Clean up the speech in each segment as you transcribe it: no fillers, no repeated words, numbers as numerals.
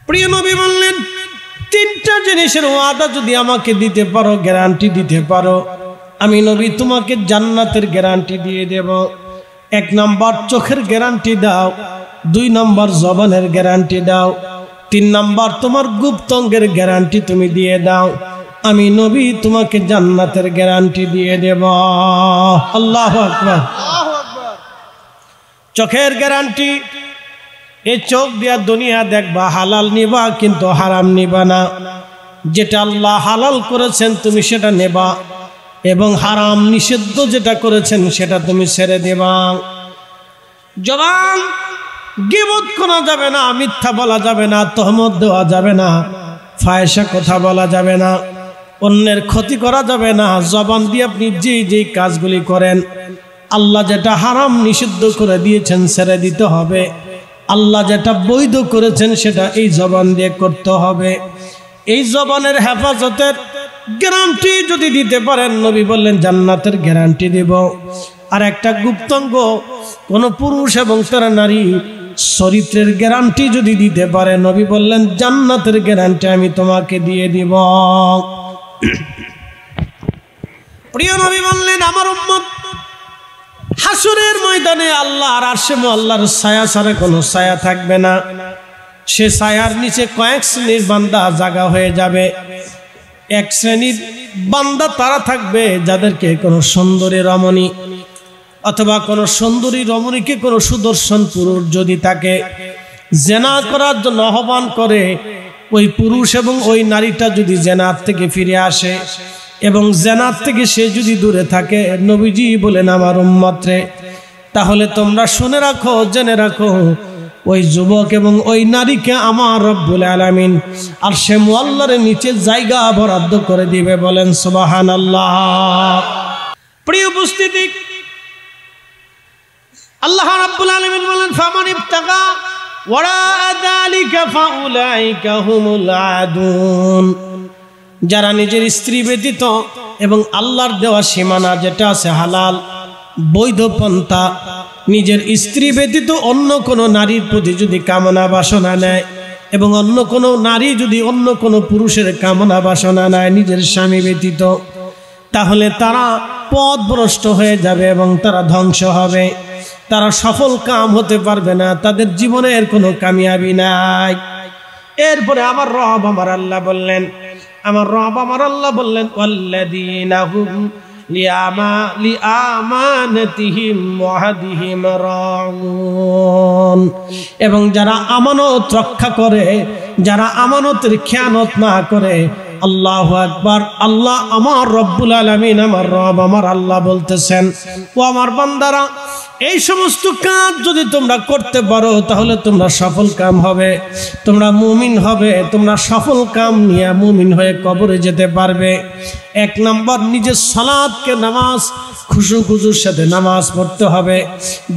প্রিয় নবী বললেন, তিনটা জিনিসের ওয়াদা যদি আমাকে দিতে পারো, গ্যারান্টি দিতে পারো, আমি নবী তোমাকে জান্নাতের গ্যারান্টি দিয়ে দেব। 1 নম্বর চোখের গ্যারান্টি দাও, 2 নম্বর জবানের গ্যারান্টি দাও, 3 নম্বর তোমার গুপ্তাঙ্গের গ্যারান্টি তুমি দিয়ে দাও, আমি নবী তোমাকে জান্নাতের গ্যারান্টি দিয়ে দেব। আল্লাহু আকবার। চোখের গ্যারান্টি, এই চোখ দিয়া দুনিয়া দেখবা, হালাল নিবা কিন্তু হারাম নিবা না। যেটা আল্লাহ হালাল করেছেন তুমি সেটা নেবা, এবং হারাম নিষিদ্ধ যেটা করেছেন সেটা তুমি ছেড়ে দেবা। জবান, গীবত করা যাবে না, মিথ্যা বলা যাবে না, তহমত দেওয়া যাবে না, ফায়সা কথা বলা যাবে না, অন্যের ক্ষতি করা যাবে না। জবান দিয়ে আপনি যেই কাজগুলি করেন, আল্লাহ যেটা হারাম নিষিদ্ধ করে দিয়েছেন ছেড়ে দিতে হবে, আল্লাহ যেটা বৈধ করেছেন সেটা এই জবান দিয়ে করতে হবে। এই জবানের হেফাজতের গ্যারান্টি যদি দিতে পারেন, নবী বললেন জান্নাতের গ্যারান্টি দেব। আর একটা গুপ্তাঙ্গ, কোন পুরুষ এবং তার নারী চরিত্রের গ্যারান্টি যদি দিতে পারে, নবী বললেন জান্নাতের গ্যারান্টি আমি তোমাকে দিয়ে দিব। প্রিয় নবী বললেন, আমার উম্মত হাসরের ময়দানে আল্লাহর আরশে আল্লাহর ছায়া ছাড়া কোনো ছায়া থাকবে না। সে ছায়ার নিচে কয়েক শ্রেণীর বান্দা জায়গা হয়ে যাবে। এক শ্রেণীর বান্দা তারা থাকবে যাদেরকে কোনো সুন্দরী রমণী অথবা কোনো সুন্দরী রমণীকে কোনো সুদর্শন পুরুষ যদি তাকে জেনা করার জন্য আহ্বান করে, ওই পুরুষ এবং ওই নারীটা যদি জেনার থেকে ফিরে আসে এবং জেনার থেকে সে যদি দূরে থাকে, নবীজি বলেন আমার উম্মত রে, তাহলে তোমরা শুনে রাখো, জেনে রাখো, ওই যুবক এবং ওই নারীকে আমার রব্বুল আলামিন আরশে মুআল্লার নিচে জায়গা বরাদ্দ করে দিবে। বলেন সুবহানাল্লাহ। প্রিয় উপস্থিতি, আল্লাহ রাব্বুল আলামিন বলেন ফামান ইবতাগা ওয়ারা যালিকা ফাউলাইকা হুমুল আদুন। যারা নিজের স্ত্রী ব্যতীত এবং আল্লাহর দেওয়া সীমানা যেটা আছে হালাল বৈধ পন্থা, নিজের স্ত্রী ব্যতীত অন্য কোনো নারীর প্রতি যদি কামনা বাসনা নেয় এবং অন্য কোনো নারী যদি অন্য কোনো পুরুষের কামনা বাসনা নেয় নিজের স্বামী ব্যতীত, তাহলে তারা পথভ্রষ্ট হয়ে যাবে এবং তারা ধ্বংস হবে, তারা সফল কাম হতে পারবে না, তাদের জীবনের কোনো কামিয়াবি নাই। এরপরে আমার রব আমার আল্লাহ বললেন, আমার রব আমার আল্লাহ বললেন ওয়াল্লাযীনা হুম লিআমানাতিহিম ওয়াহদিহিম রাউন। এবং যারা আমানত রক্ষা করে, যারা আমানতের খেয়ানত না করে। আল্লাহু আকবার। আল্লাহ আমার রব্বুল আলামিন, আমার রব আমার আল্লাহ বলতেছেন, ও আমার বান্দারা, এই সমস্ত কাজ যদি তোমরা করতে পারো তাহলে তোমরা সফল কাম হবে, তোমরা মুমিন হবে, তোমরা সফল কাম নিয়ে মুমিন হয়ে কবরে যেতে পারবে। 1 নম্বর, নিজের সালাতকে নামাজ খুশুর সাথে নামাজ পড়তে হবে।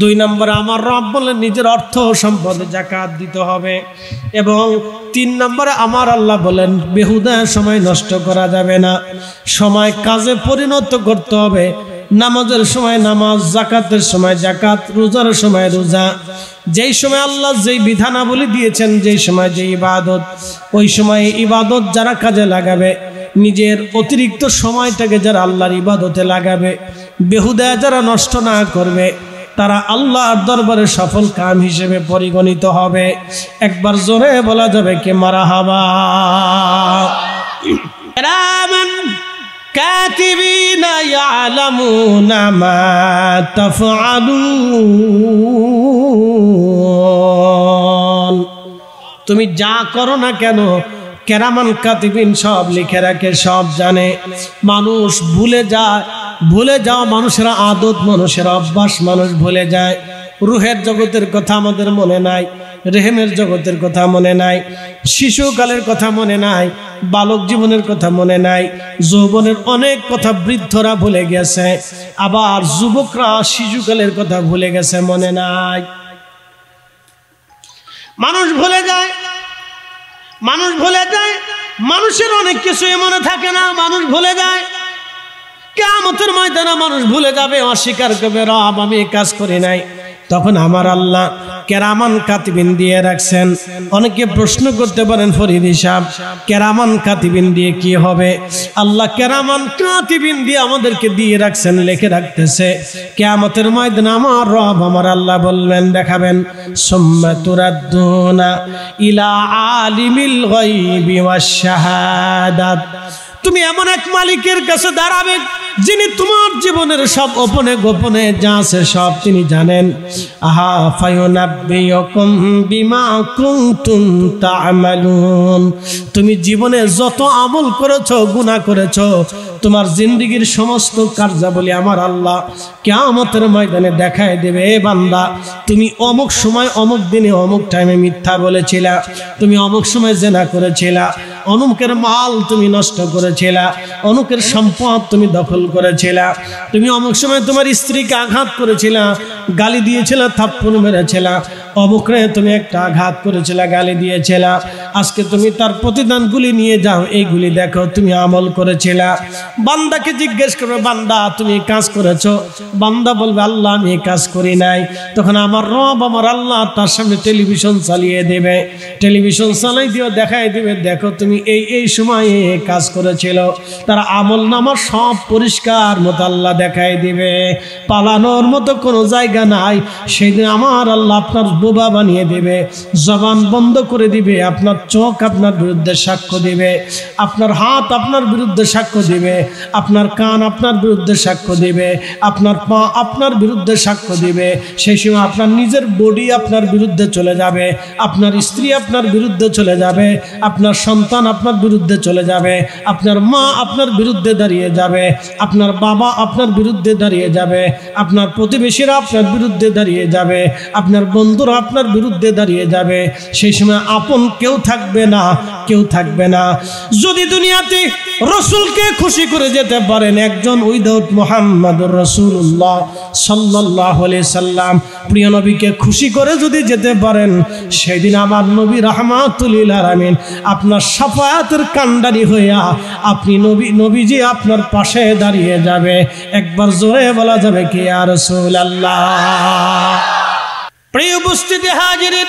2 নম্বরে আমার রব বলেন নিজের অর্থ সম্পদে যাকাত দিতে হবে। এবং 3 নম্বরে আমার আল্লাহ বলেন বেহুদা সময় নষ্ট করা যাবে না, সময় কাজে পরিণত করতে হবে। নামাজের সময় নামাজ, যাকাতের সময় যাকাত, রোজার সময় রোজা। যেই সময় আল্লাহ যেই বিধানাবলী দিয়েছেন, যেই সময় যে ইবাদত, ওই সময় ইবাদত যারা কাজে লাগাবে, নিজের অতিরিক্ত সময়টাকে যারা আল্লাহর ইবাদতে লাগাবে, বেহুদা যারা নষ্ট না করবে, তারা আল্লাহর দরবারে সফল কাম হিসেবে পরিগণিত হবে। একবার জোরে বলা যাবে কে মারহাবা। কিরামান কাতিবিনা ইয়ালামুনা মা তাফআলুন। তুমি যা করো না কেন, কেরামান কাতিবিন সব লিখে রাখে, সব জানে। মানুষ ভুলে যাওয়া মানুষের আদত, মানুষের অভ্যাস মানুষ ভুলে যায়। রুহের জগতের কথা আমাদের মনে নাই, রেহেমের জগতের কথা মনে নাই, শিশুকালের কথা মনে নাই, বালক জীবনের কথা মনে নাই, যৌবনের অনেক কথা বৃদ্ধরা ভুলে গেছে, আবার যুবকরা শিশুকালের কথা ভুলে গেছে, মনে নাই। মানুষ ভুলে যায়, মানুষের অনেক কিছুই মনে থাকে না, মানুষ ভুলে যায়। কিয়ামতের ময়দানে মানুষ ভুলে যাবে, অস্বীকার করবে, রব আমি এই কাজ করি নাই, তখন আমার আল্লাহ কেরামান কাতিবিন দিয়ে রাখছেন। অনেকে প্রশ্ন করতে পারেন ফরিদি সাহেব, কেরামান কাতিবিন দিয়ে কি হবে? আল্লাহ কেরামান কাতিবিন দিয়ে আমাদেরকে দিয়ে রাখছেন, লিখে রাখতেছে। কিয়ামতের ময়দানে আমার রব আমার আল্লাহ বলবেন, দেখাবেন, সুম্মা তুরাদ্দুনা ইলা আলিমিল গায়বি ওয়াশ শাহাদাত। তুমি এমন এক মালিকের কাছে দাঁড়াবে যিনি তোমার জীবনের সব গোপনে গোপনে যা আছে সব তিনি জানেন। আহা ফায়ুনাব্বিউকুম বিমা কুনতুম তা'মালুন। তুমি জীবনে যত আমল করেছো, গুনাহ করেছো, তোমার জিন্দেগীর সমস্ত কার্যাবলী আমার আল্লাহ কিয়ামতের ময়দানে দেখায় দেবে। এ বান্দা, তুমি অমুক সময় অমুক দিনে অমুক টাইমে মিথ্যা বলেছিলা, তুমি অমুক সময় জিনা করেছিলা, অমুকের মাল তুমি নষ্ট করেছিলা, অমুকের সম্পদ তুমি দখল করেছিলা, তুমি অমুক সময় তোমার স্ত্রীকে আঘাত করেছিলা, গালি দিয়েছিলা, থাপ্পড় মেরেছিলা, অমুকরে তুমি একটা আঘাত করেছিলা, গালি দিয়েছিলা। আজকে তুমি তার প্রতিদানগুলি নিয়ে যাও, এইগুলি দেখো তুমি আমল করেছিলা। বান্দাকে জিজ্ঞেস করবে, বান্দা তুমি কাজ করেছো? বান্দা বলবে, আল্লাহ আমি কাজ করি নাই। তখন আমার রব আমার আল্লাহ তার সামনে টেলিভিশন চালিয়ে দেবে, টেলিভিশন চালাই দিও, দেখাই দিবে, দেখো তুমি এই সময়ে কাজ করেছিল। তারা আমল নামার সব পরিষ্কার মতো আল্লাহ দেখাই দিবে, পালানোর মতো কোনো জায়গা নাই। সেদিন আমার আল্লাহ আপনার বোবা বানিয়ে দেবে, জবান বন্ধ করে দিবে, আপনার চোখ আপনার বিরুদ্ধে সাক্ষ্য দিবে, আপনার হাত আপনার বিরুদ্ধে সাক্ষ্য দিবে, আপনার কান আপনার বিরুদ্ধে সাক্ষ্য দিবে, আপনার পা আপনার বিরুদ্ধে সাক্ষ্য দিবে। সেই সময় আপনার নিজের বডি আপনার বিরুদ্ধে চলে যাবে, আপনার স্ত্রী আপনার বিরুদ্ধে চলে যাবে, আপনার সন্তান আপনার বিরুদ্ধে চলে যাবে, আপনার মা আপনার বিরুদ্ধে দাঁড়িয়ে যাবে, আপনার বাবা আপনার বিরুদ্ধে দাঁড়িয়ে যাবে, আপনার প্রতিবেশীরা আপনার বিরুদ্ধে দাঁড়িয়ে যাবে, আপনার বন্ধুরা আপনার বিরুদ্ধে দাঁড়িয়ে যাবে। সেই সময় আপন কেউ থাকবে না, কেউ থাকবে না। যদি দুনিয়াতে রসুলকে খুশি করে যেতে পারেন, একজন উইদাউট মুহাম্মাদুর রাসূলুল্লাহ সাল্লাল্লাহু আলাইহি সাল্লাম প্রিয় নবীকে খুশি করে যদি যেতে পারেন, সেদিন আমার নবী রাহমাতুল লিল আলামিন আপনার শাফায়াতের কান্ডারি হইয়া আপনি নবীজি আপনার পাশে দাঁড়িয়ে যাবে। একবার জোরে বলা যাবে কি ইয়া রাসূলুল্লাহ। প্রিয় উপস্থিতি হাজিরিন,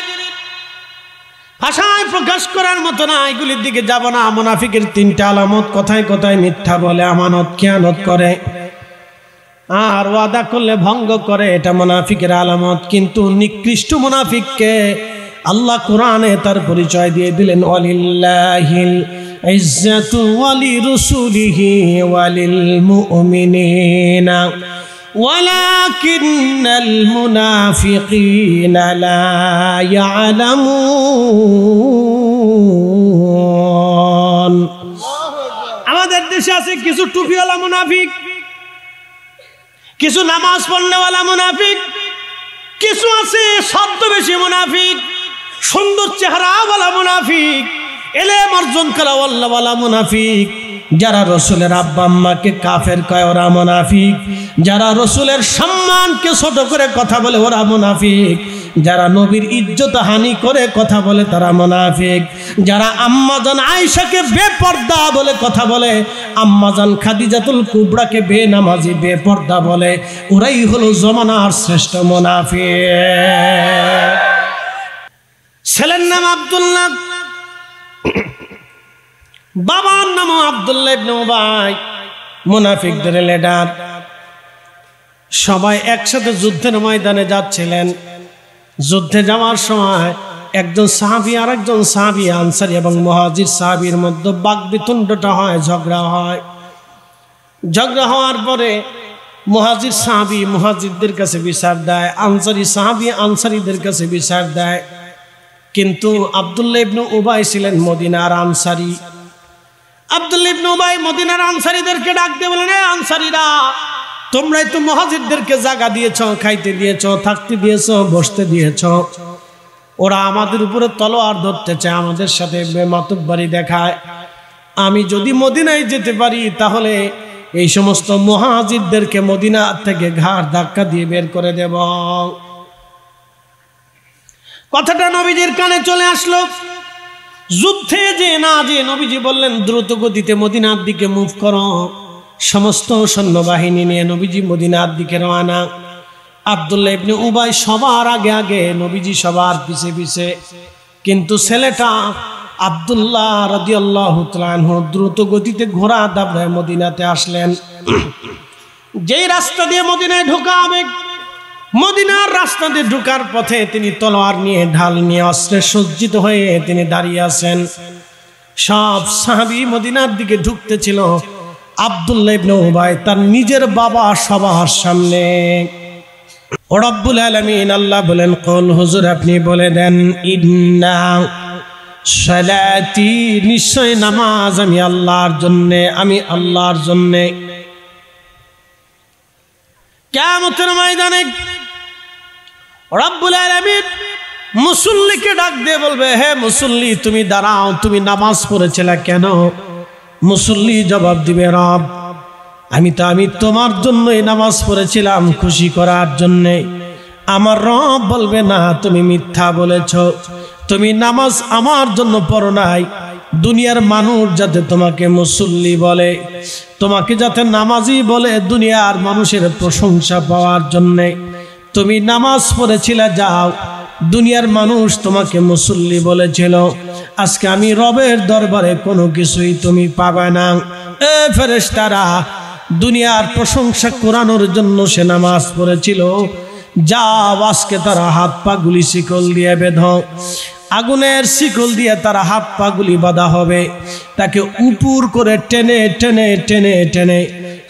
ভাষায় প্রকাশ করার মতো না, এগুলির দিকে যাব না। মুনাফিকের তিনটা আলামত, কথায় কথায় মিথ্যা বলে, আমানত খেয়ানত করে, আর ওয়াদা করলে ভঙ্গ করে, এটা মুনাফিকের আলামত। কিন্তু নিকৃষ্ট মুনাফিককে আল্লাহ কোরআনে তার পরিচয় দিয়ে দিলেন, ওয়ালিল্লাহিল ইজ্জাতু ওয়ালিরুসুলিহি ওয়ালিল মুমিনিনা ওয়ালাকিন্নাল মুনাফিকিনা লা ইয়ালামুন। আমাদের দেশে আছে কিছু টুপিওয়ালা মুনাফিক, কিছু নামাজ পড়নেওয়ালা মুনাফিক, কিছু আছে ছদ্মবেশী মুনাফিক, সুন্দর চেহারাওয়ালা মুনাফিক, এলেম অর্জন করা ওয়াল্লাওয়ালা মুনাফিক। যারা রসুলের আব্বা আম্মাকে কাফের কয় ওরা মুনাফিক, যারা রসুলের সম্মানকে ছোট করে কথা বলে ওরা মুনাফিক, যারা নবীর ইজ্জত হানি করে কথা বলে তারা মুনাফিক, যারা আম্মাজান আয়েশাকে বেপর্দা বলে কথা বলে, আম্মাজান খাদিজাতুল কুবরাকে বেনামাজি বেপর্দা বলে, ওরাই হলো জমানার শ্রেষ্ঠ মুনাফিক। ছেলের নাম আব্দুল্লাহ, বাবার নাম আব্দুল্লাহ ইবনে উবাই, মুনাফিকদের লিডার। সবাই একসাথে যুদ্ধের ময়দানে যাচ্ছিলেন। যুদ্ধে যাওয়ার সময় একজন সাহাবী আর একজন সাহাবী, আনসারী এবং মুহাজির সাহাবীর মধ্যে বাকবিতণ্ডটা হয়, ঝগড়া হয়। ঝগড়া হওয়ার পরে মুহাজির সাহাবী মুহাজিরদের কাছে বিচার দেয়, আনসারী সাহাবী আনসারীদের কাছে বিচার দেয়। কিন্তু আব্দুল্লাহ ইবনে উবাই ছিলেন মদিনার আনসারী। আব্দুল্লাহ ইবনে উবাই মদিনার আনসারীদেরকে ডাক দিয়ে বলেন, আনসারীরা, তোমরাই তো মুহাজিরদেরকে জায়গা দিয়েছ, খাইতে দিয়েছ, থাকতে দিয়েছ, বসতে দিয়েছ। ওরা আমাদের উপরে তলোয়ার ধরতে চায়, আমাদের সাথে বেমাতব্বরি দেখায়। আমি যদি মদিনায় যেতে পারি তাহলে এই সমস্ত মুহাজিরদেরকে মদিনা থেকে ঘাড় ধাক্কা দিয়ে বের করে দেব। কথাটা নবীজির কানে চলে আসলো। যুদ্ধে যে না যে নবীজি বললেন দ্রুত গতিতে মদিনার দিকে মুভ করো। সমস্ত সৈন্যবাহিনী নিয়ে নবীজি মদিনার দিকে রওনা। আব্দুল্লাহ ইবনে উবাই সবার আগে আগে, নবীজি সবার পিছে পিছে, কিন্তু ছেলেটা আব্দুল্লাহ রাদিয়াল্লাহু তাআলা আনহু দ্রুত গতিতে ঘোড়া দাবড়ায় মদিনাতে আসলেন। যেই রাস্তা দিয়ে মদিনায় ঢোকা হবে, মদিনার রাস্তা দিয়ে ঢোকার পথে তিনি তলোয়ার নিয়ে, ঢাল নিয়ে, অস্ত্রে সজ্জিত হয়ে তিনি দাঁড়িয়ে আছেন। সব সাহাবী মদিনার দিকে ঢুকতেছিল, আব্দুল্লাহ ইবনে উবাই তার নিজের বাবা সবার সামনে। ও রব্বুল আলামিন আল্লাহ বলেন, কুল হুজুর আপনি বলে দেন, ইন্না সালাতি, নিশ্চয় নামাজ আমি আল্লাহর জন্যে, আমি আল্লাহর জন্যে। কিয়ামতের ময়দানে রব্বুল আলামিন মুসল্লিকে ডাক দিয়ে বলবে, হে মুসল্লি তুমি দাঁড়াও, তুমি নামাজ পড়েছিলে কেন? মুসল্লি জবাব দিবে, রব আমি তোমার জন্যই নামাজ পড়েছিলাম, খুশি করার জন্যে। আমার রব বলবে, না তুমি মিথ্যা বলেছ, তুমি নামাজ আমার জন্য পড়ো নাই, দুনিয়ার মানুষ যাতে তোমাকে মুসল্লি বলে, তোমাকে যাতে নামাজি বলে, দুনিয়ার মানুষের প্রশংসা পাওয়ার জন্যে তুমি নামাজ পড়েছিলে। যাও, দুনিয়ার মানুষ তোমাকে মুসল্লি বলেছিল, আজকে আমি রবের দরবারে কোনো কিছুই তুমি পাবে না। এ ফেরেশতারা, দুনিয়ার প্রশংসা কুরানোর জন্য সে নামাজ পড়েছিল, যাও আজকে তারা হাত পা গুলি শিকল দিয়ে বেঁধো, আগুনের শিকল দিয়ে তারা হাত পা গুলি বাঁধা হবে, তাকে উপর করে টেনে টেনে টেনে টেনে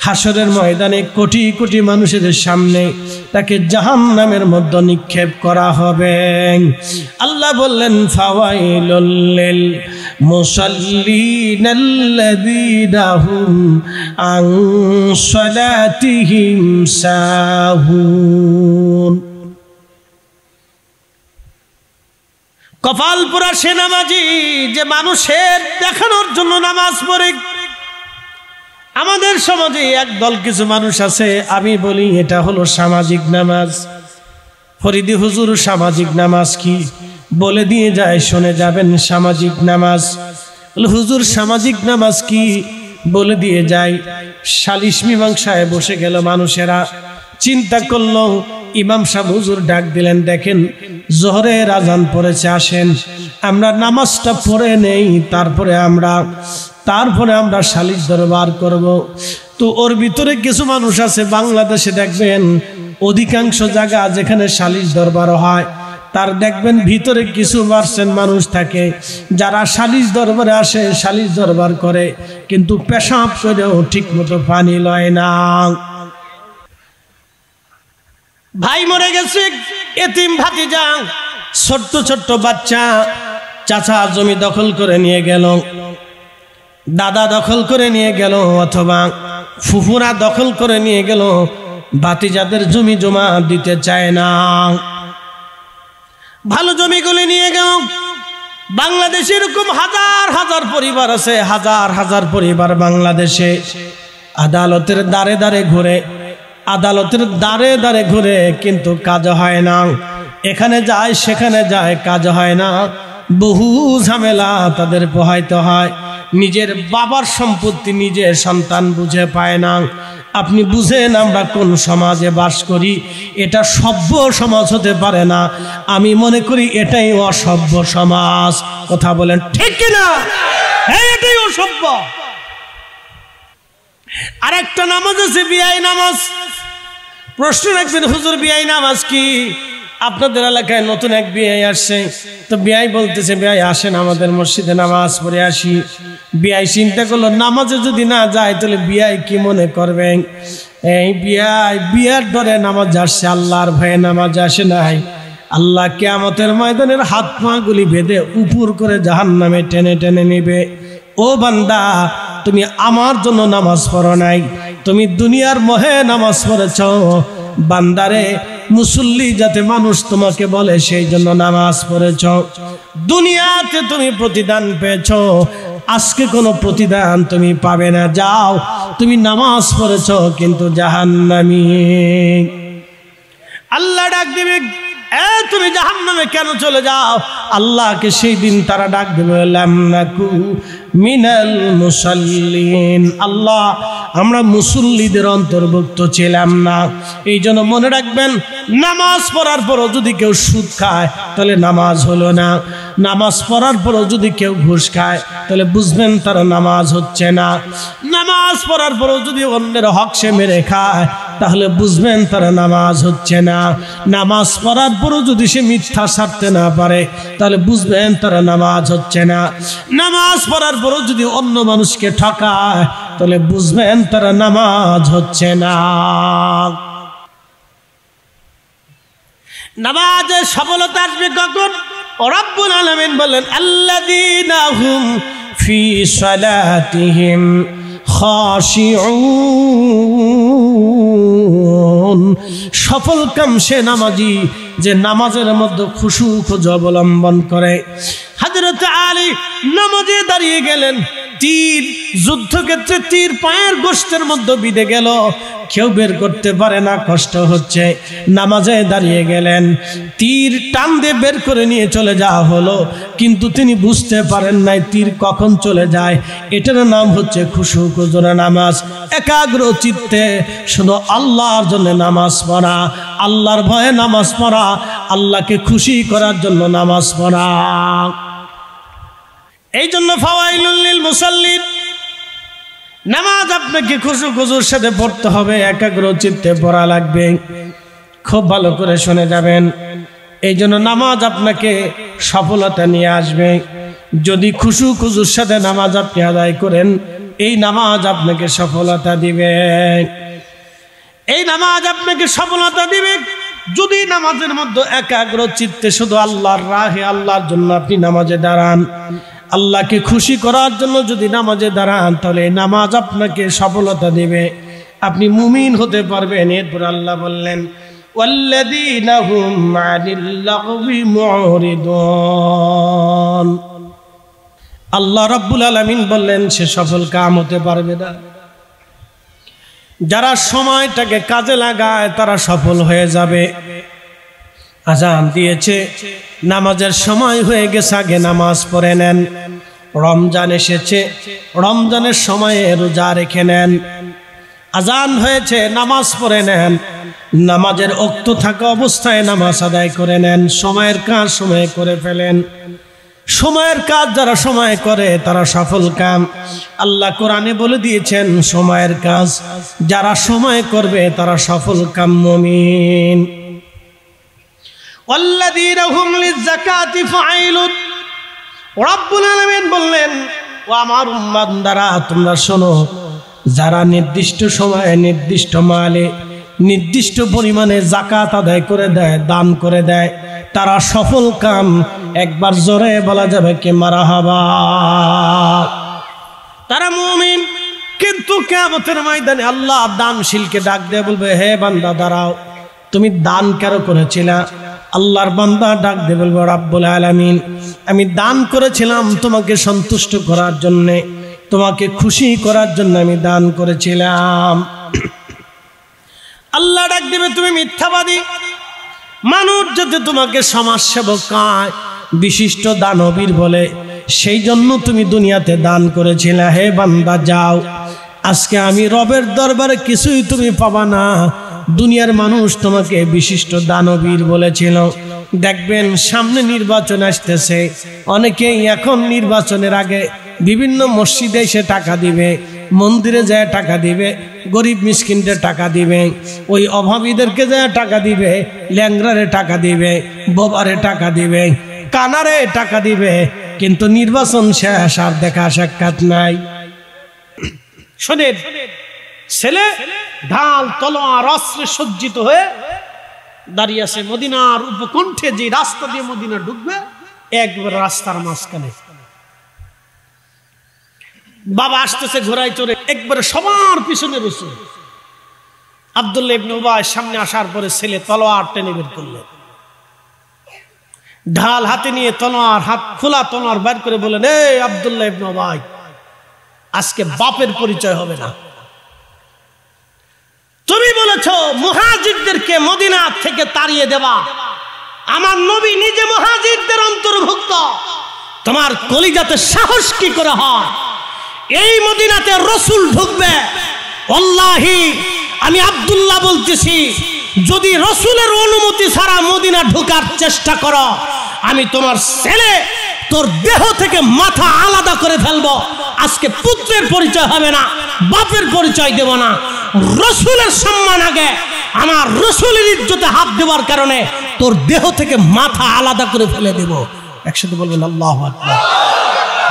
হাসরের ময়দানে কোটি কোটি মানুষের সামনে তাকে জাহান্নামের মধ্যে নিক্ষেপ করা হবে। আল্লাহ বললেন, ফাওয়াইলুল লিল মুসাল্লিনাল্লাযীনা হুম আন সালাতিহিম সাহুন। কপাল পোড়া সে নামাজি যে মানুষের দেখানোর জন্য নামাজ পড়ে। আমাদের সমাজে একদল কিছু মানুষ আছে, আমি বলি এটা হলো সামাজিক নামাজ। ফরিদি হুজুর সামাজিক নামাজ কি বলে দিয়ে যায়, শুনে যাবেন সামাজিক নামাজ। হুজুর সামাজিক নামাজ কি বলে দিয়ে যায়। সালিশ মীমাংসায় বসে গেল মানুষেরা, চিন্তা করলো, ইমাম সাহেব হুজুর ডাক দিলেন, দেখেন জোহরের আজান পড়েছে, আসেন আমরা নামাজটা পড়ে নেই, তারপরে আমরা সালিশ দরবার করব। তো ওর ভিতরে কিছু মানুষ আছে, বাংলাদেশে দেখবেন অধিকাংশ জায়গা যেখানে সালিশ দরবার হয়, তার দেখবেন ভিতরে কিছু পার্সেন্ট মানুষ থাকে যারা সালিশ দরবারে আসে, সালিশ দরবার করে, কিন্তু পেশাব করেও ঠিক মতো পানি লয় না। ভাই মরে গেছে, এতিম ভাতিজা, ছোট্ট ছোট্ট বাচ্চা, চাচা জমি দখল করে নিয়ে গেল, দাদা দখল করে নিয়ে গেল, অথবা ফুফুরা দখল করে নিয়ে গেল, ভাতিজাদের জমি জমা দিতে চায় না, ভালো জমিগুলি নিয়ে গেল। বাংলাদেশে এরকম হাজার হাজার পরিবার আছে, হাজার হাজার পরিবার বাংলাদেশে আদালতের দ্বারে দ্বারে ঘুরে, আদালতের দ্বারে দ্বারে ঘুরে, কিন্তু কাজ হয় না। এখানে যায় সেখানে যায়, কাজ হয় না, বহু ঝামেলা তাদের পোহাইতে হয়। নিজের বাবার সম্পত্তি নিজের সন্তান বুঝে পায় না। আপনি বুঝেন আমরা কোন সমাজে বাস করি? এটা সভ্য সমাজ হতে পারে না। আমি মনে করি এটাই অসভ্য সমাজ। কথা বলেন ঠিক কিনা? এটাই অসভ্য। আরেকটা নামাজ আছে বিআই নামাজ। প্রশ্ন রাখবেন, হুজুর বিআই নামাজ কি? আপনাদের এলাকায় নতুন এক বিআই আসছে, তো বিআই বলতেছে, বিআই আসেন আমাদের মসজিদে নামাজ পড়ে আসি। বিআই চিন্তা করলো, নামাজে যদি না যায় তাহলে বিআই কি মনে করবেন? এই বিয়ার ডরে নামাজ আসছে, আল্লাহর ভয়ে নামাজ আসে নাই। আল্লাহ কিয়ামতের ময়দানের হাত পা গুলি বেঁধে উপর করে জাহান্নামে টেনে টেনে নিবে। ও বান্দা, তুমি আমার জন্য নামাজ পড়ো নাই, তুমি দুনিয়ার মোহে নামাজ পড়েছ। বান্দারে, মুসল্লি যাতে মানুষ তোমাকে বলে সেই জন্য নামাজ পড়েছ। দুনিয়াতে তুমি প্রতিদান পেয়েছ, আজকে কোনো প্রতিদান তুমি পাবে না। যাও, তুমি নামাজ পড়েছ কিন্তু জাহান্নামী। আল্লাহ ডাক দিবে, তুমি জাহান্নামে কেন চলে যাও? আল্লাহকে সেই দিন তারা ডাক দেবে, লাম নাকু মিনাল মুসাল্লিন, আল্লাহ আমরা মুসল্লিদের অন্তর্ভুক্ত ছিলাম না। এই জন্য মনে রাখবেন, নামাজ পড়ার পরও যদি কেউ সুদ খায় তাহলে নামাজ হলো না। নামাজ পড়ার পরও যদি কেউ ঘুষ খায় তাহলে বুঝবেন তার নামাজ হচ্ছে না। নামাজ পড়ার পরও যদি অন্যের হক সে মেরে খায় তাহলে বুঝবেন তার নামাজ হচ্ছে না। নামাজ পড়ার পরও যদি সে মিথ্যা ছাড়তে না পারে তাহলে বুঝবেন তার নামাজ হচ্ছে না। নামাজ পড়ার পরও যদি অন্য মানুষকে ঠকায় তাহলে বুঝবেন তার নামাজ হচ্ছে না। নামাজের সফলতা আসবে কখন? রব্বুল আলামিন বলেন, আল্লাযীনা হুম ফি সালাতিহিম খাশিউন, সফল কাম সে নামাজি যে নামাজের মধ্যে খুশু খুজ অবলম্বন করে। হযরত আলী নামাজে দাঁড়িয়ে গেলেন, তীর যুদ্ধক্ষেত্রে তীর পায়ের গোশতের মধ্যে বিঁধে গেল, কেউ বের করতে পারে না, কষ্ট হচ্ছে। নামাজে দাঁড়িয়ে গেলেন, তীর টান দিয়ে বের করে নিয়ে চলে যাওয়া হলো, কিন্তু তিনি বুঝতে পারেন নাই তীর কখন চলে যায়। এটার নাম হচ্ছে খুশু খুজুর নামাজ। একাগ্র চিত্তে শুধু আল্লাহর জন্য নামাজ পড়া, আল্লাহর ভয়ে নামাজ পড়া, আল্লাহকে খুশি করার জন্য নামাজ পড়া। এই জন্য ফাওয়াইলুল লিল মুসাল্লিন, নামাজ আপনাকে খুশু খুজুর সাথে পড়তে হবে, একাগ্র চিত্তে পড়া লাগবে। খুব ভালো করে শুনে যাবেন। এই জন্য নামাজ আপনাকে সফলতা নিয়ে আসবে। যদি খুশু খুজুর সাথে নামাজ আপনি আদায় করেন, এই নামাজ আপনাকে সফলতা দিবে। এই নামাজ আপনাকে সফলতা দিবে যদি নামাজের মধ্যে একাগ্র চিত্তে শুধু আল্লাহর রাহে, আল্লাহর জন্য আপনি নামাজে দাঁড়ান। আল্লাহকে খুশি করার জন্য যদি নামাজে দাঁড়ান তাহলে নামাজ আপনাকে সফলতা দিবে, আপনি মুমিন হতে পারবেন। এরপর আল্লাহ বললেন, ওয়াল্লাযীনা হুম আনিল লাগবি মুরিদুন, আল্লাহ রাব্বুল আলামিন বললেন সে সফল কাম হতে পারবে না। যারা সময়টাকে কাজে লাগায় তারা সফল হয়ে যাবে। আজান দিয়েছে, নামাজের সময় হয়ে গেছে, আগে নামাজ পড়ে নেন। রমজান এসেছে, রমজানের সময়ে রোজা রেখে নেন। আজান হয়েছে, নামাজ পড়ে নেন। নামাজের ওক্ত থাকা অবস্থায় নামাজ আদায় করে নেন। সময়ের কাজ সময়ে করে ফেলেন। সময়ের কাজ যারা সময় করে তারা সফল কাম। আল্লাহ কোরআনে বলে দিয়েছেন, সময়ের কাজ যারা সময় করবে তারা সফল কাম মুমিন। ওয়াল্লাযীনা হুম লিয-যাকাতি ফাঈলুন, রব্বুল আলামিন বললেন, ও আমার উম্মত দ্বারা তোমরা শোনো, যারা নির্দিষ্ট সময়ে নির্দিষ্ট মালে নির্দিষ্ট পরিমাণে যাকাত আদায় করে দেয়, দান করে দেয়, তারা সফল কাম। একবার জোরে বলা যাবে কি মারহাবা, তারা মুমিন। কিন্তু কিয়ামতের ময়দানে আল্লাহ দানশীলকে ডাক দিয়ে বলবে, হে বান্দা দাঁড়াও, তুমি দান কেন করেছিলা? আল্লাহর বান্দা ডাক দিয়ে বলবে, রব্বুল আলামিন আমি দান করেছিলাম তোমাকে সন্তুষ্ট করার জন্য, তোমাকে খুশি করার জন্য আমি দান করেছিলাম। আল্লাহ ডাক দিবে, তুমি মিথ্যাবাদী। মানুষ যদি তোমাকে সমাজসেবক কয়, বিশিষ্ট দানবীর বলে, সেই জন্য তুমি দুনিয়াতে দান করেছিলে। হে বান্দা যাও, আজকে আমি রবের দরবারে কিছুই তুমি পাবা না। দুনিয়ার মানুষ তোমাকে বিশিষ্ট দানবীর বলেছিল। দেখবেন সামনে নির্বাচন আসতেছে, অনেকেই এখন নির্বাচনের আগে বিভিন্ন মসজিদে এসে টাকা দিবে, মন্দিরে যায় টাকা দিবে, গরিব মিসকিনদের টাকা দিবে, ওই অভাবীদেরকে যায় টাকা দিবে, ল্যাংরারে টাকা দিবে, বোবারে টাকা দিবে, কানারে টাকা দিবে। কিন্তু নির্বাচন শেষ, আর দেখা সাক্ষাৎ নাই। শোনেন, ছেলে ঢাল তলোয়ার অস্ত্রে সজ্জিত হয়ে দাঁড়িয়ে আছে মদিনার উপকণ্ঠে, যে রাস্তা দিয়ে মদিনা ঢুকবে, একবার রাস্তার মাঝখানে বাবা আসতেছে ঘোড়ায় চড়ে, একবারে সবার পিছনে বসে। আব্দুল্লাহ ইবনে উবাই সামনে আসার পরে ছেলে তলোয়ার টেনে বের করলেন, ঢাল হাতে নিয়ে তলোয়ার, হাত খোলা তলোয়ার বের করে বললেন, এ আব্দুল্লাহ ইবনে উবাই, আজকে বাপের পরিচয় হবে না। তুমি বলেছ মুহাজিরদেরকে মদিনা থেকে তাড়িয়ে দেবা, আমার নবী নিজে মুহাজিরদের অন্তর্ভুক্ত, তোমার কলিজাতে সাহস কি করে হয় এই মদিনাতে রাসূল ঢুকবে? আল্লাহি আমি আব্দুল্লাহ বলতেছি, যদি রাসূলের অনুমতি ছাড়া মদিনা ঢোকার চেষ্টা করো, আমি তোমার ছেলে তোর দেহ থেকে মাথা আলাদা করে ফেলবো। আজকে পুত্রের পরিচয় হবে না, বাপের পরিচয় দেব না, রাসূলের সম্মান আগে। আমার রাসূলের ইজ্জতে হাত দেওয়ার কারণে তোর দেহ থেকে মাথা আলাদা করে ফেলে দেব। একসাথে বলবেন আল্লাহু আকবার।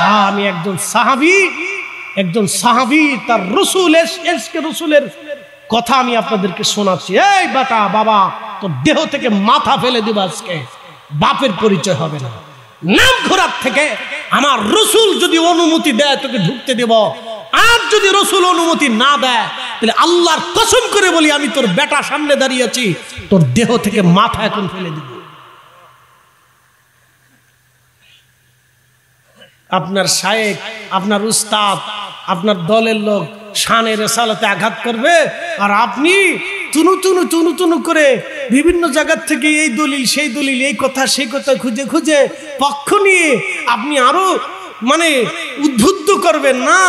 হ্যাঁ, আমি একজন সাহাবী, তার রাসূলের কথা আমি আপনাদেরকে শোনাচ্ছি। এই বেটা, বাবা, তোর দেহ থেকে মাথা ফেলে দেব আজকে, বাপের পরিচয় হবে না। নাম খোরাক থেকে আমার রাসূল যদি অনুমতি দেয় তোকে ঢুকতে দেব, আর যদি রাসূল অনুমতি না দেয় তাহলে আল্লাহর কসম করে বলি, আমি তোর বেটা সামনে দাঁড়িয়ে আছি, তোর দেহ থেকে মাথা এখন ফেলে দেব। আপনার শায়েখ, আপনার উস্তাদ, আপনার দলের লোক শানে রেসালাতে আঘাত করবে, আর আপনি তুনু করে বিভিন্ন জায়গা থেকে এই দলিল সেই দলিল, এই কথা সেই কথা খুঁজে খুঁজে পক্ষ নিয়ে আপনি আরো উদ্বুদ্ধ করবেন না।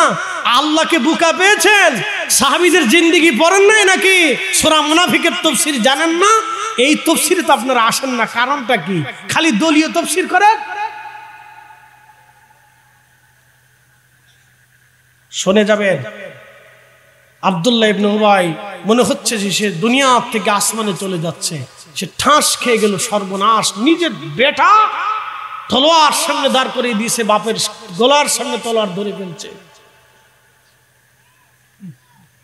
আল্লাহকে বুকা পেয়েছেন? সাহাবীদের জিন্দেগি পড়েন নাই নাকি? সূরা মুনাফিকের তাফসীর জানেন না? এই তাফসীরে তো আপনারা আসেন না, কারণটা কি? খালি দলীয় তাফসীর করেন। শুনে যাবেন, আব্দুল্লাহ ইবনে উবাই মনে হচ্ছে যে সে দুনিয়া থেকে আসমানে চলে যাচ্ছে, সে ঠাস খেয়ে গেল, সর্বনাশ। নিজের বেটা তলোয়ার সামনে দাঁড় করে দিয়েছে, বাপের গলার সামনে তলোয়ার ধরে ফেলছে।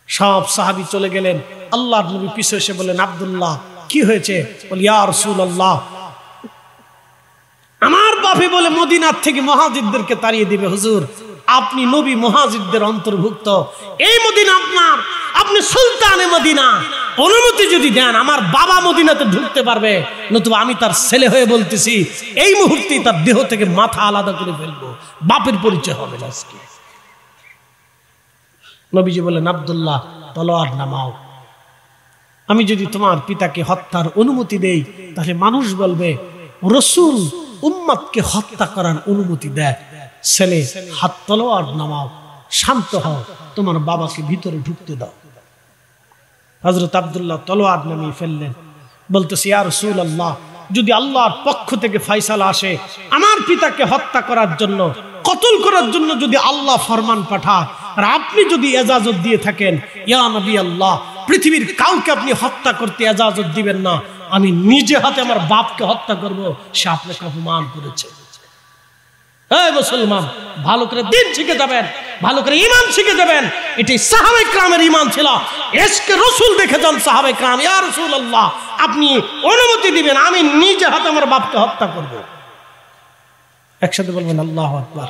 সব সাহাবী চলে গেলেন। আল্লাহর নবী পিছু এসে বলেন, আব্দুল্লাহ কি হয়েছে? বলে, ইয়া রাসূলুল্লাহ, আমার বাপে বলে মদিনার থেকে মুহাজিরদেরকে তাড়িয়ে দিবে। হুজুর, আপনি নবী মুহাজিরদের অন্তর্ভুক্ত, এই মদিনা আপনার, আপনি সুলতানে মদিনা, অনুমতি যদি দেন আমার বাবা মদিনাতে ঢুকতে পারবে, নতুবা আমি তার ছেলে হয়ে বলতেছি এই মুহূর্তে তার দেহ থেকে মাথা আলাদা করে ফেলবো, বাপের পরিচয় হবে না আজকে। নবীজি বলেন, আব্দুল্লাহ তলোয়ার নামাও। আমি যদি তোমার পিতাকে হত্যার অনুমতি দেই তাহলে মানুষ বলবে রাসূল উম্মতকে হত্যা করার অনুমতি দেয়। ছেলে, হাত তলোয়ার নামাও, শান্ত হও, তোমার বাবাকে ভিতরে ঢুকতে দাও। হযরত আব্দুল্লাহ তলোয়ার নামিয়ে ফেললেন। বলতেছে, ইয়া রাসূলুল্লাহ, যদি আল্লাহর পক্ষ থেকে ফয়সালা আসে আমার পিতাকে হত্যা করার জন্য, কতল করার জন্য যদি আল্লাহ ফরমান পাঠায়, আর আপনি যদি ইজাজত দিয়ে থাকেন, ইয়া নবী আল্লাহ, পৃথিবীর কাউকে আপনি হত্যা করতে ইজাজত দিবেন না, আমি নিজে হাতে আমার বাপকে হত্যা করব, সে আপনাকে অপমান করেছে। এই মুসলমান, ভালো করে দিন শিখে যাবেন, ভালো করে ঈমান শিখে যাবেন। এটি সাহাবায়ে কেরামের ঈমান ছিল। ইশকে রাসূল দেখে যান সাহাবায়ে কেরাম, ইয়া রাসূলুল্লাহ, আপনি অনুমতি দিবেন, আমি নিজে হাতে আমার বাপকে হত্যা করব। একসাথে বলবেন আল্লাহু আকবার।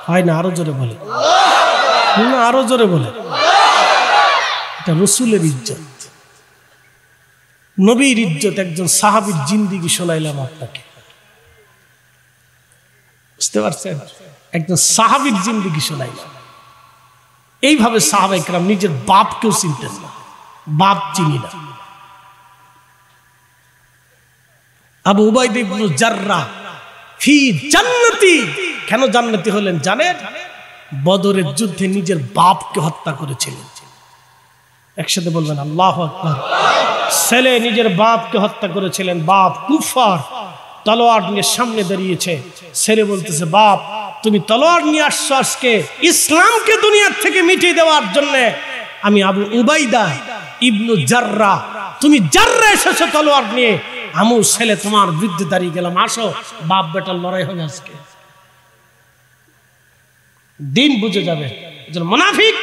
হয় না? আরো জোরে বলে না, আরো জোরে বলে। এটা রাসূলের ইজ্জত, নবীর ইজ্জত। একজন সাহাবীর জিন্দেগি শোনাইলাম আপনাকে, বুঝতে পারছেন? একজন সাহাবীর জিন্দেগি শোনাইলাম। এইভাবে সাহাবায়ে কেরাম নিজের বাপকেও চিনতেন না, বাপ চিনি না। আবু উবাইদা ইবনে জাররাহ ফি জান্নাতি, কেন জান্নাতি হলেন জানেন? বদরের যুদ্ধে নিজের বাপকে হত্যা করেছিলেন। একসাথে বলবেন আল্লাহু আকবার। ছেলে নিজের বাপকে হত্যা করেছিলেন, বাপ কুফার, তলোয়ার নিয়ে সামনে দাঁড়িয়েছে। ছেলে বলতেছে, বাপ তুমি তলোয়ার নিয়ে আসছো আজকে ইসলামকে দুনিয়ার থেকে মিটিয়ে দেওয়ার জন্য। আমি আবু উবাইদা ইবনে জাররাহ, তুমি জাররাহ এসেছো তলোয়ার নিয়ে, আমু ছেলে তোমার বিরুদ্ধে দাঁড়িয়ে গেলাম, আসো বাপ বেটার লড়াই হবে আজকে। দিন বুঝে যাবে। মুনাফিক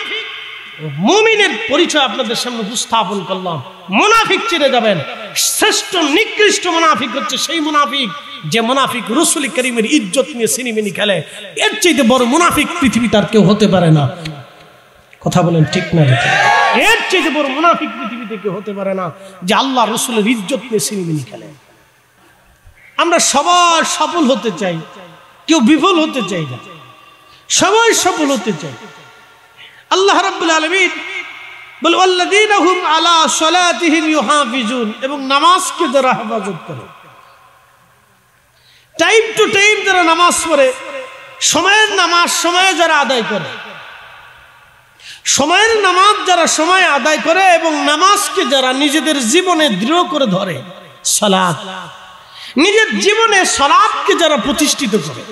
মুমিনের পরিচয় আপনাদের সামনে উপস্থাপন করলাম। মুনাফিক চিনে যাবেন। শ্রেষ্ঠ নিকৃষ্ট মুনাফিক হচ্ছে সেই মুনাফিক যে মুনাফিক রাসূল করিমের ইজ্জত নিয়ে সিনেমিনি খেলে। এর চাইতে বড় মুনাফিক পৃথিবীতে আর কেউ হতে পারে না। কথা বলেন ঠিক না? এর চাইতে বড় মুনাফিক পৃথিবীতে কেউ হতে পারে না যে আল্লাহ রাসূলের ইজ্জত নিয়ে সিনেমিনি খেলে। আমরা সবাই সফল হতে চাই, কেউ বিফল হতে চাই না, সবাই সফল হতে চাই। আল্লাহ রাব্বুল আলামিন বলে, ওয়াল্লাযীনা হুম আলা সালাতিহিম ইউহাফিজুন, এবং নামাজকে যারা হেফাজত করে। টাইম টু টাইম যারা নামাজ পড়ে, সময়ের নামাজ সময়ে যারা আদায় করে, সময়ের নামাজ যারা সময় আদায় করে এবং নামাজকে যারা নিজেদের জীবনে দৃঢ় করে ধরে, সালাত, নিজের জীবনে সালাতকে যারা প্রতিষ্ঠিত করে,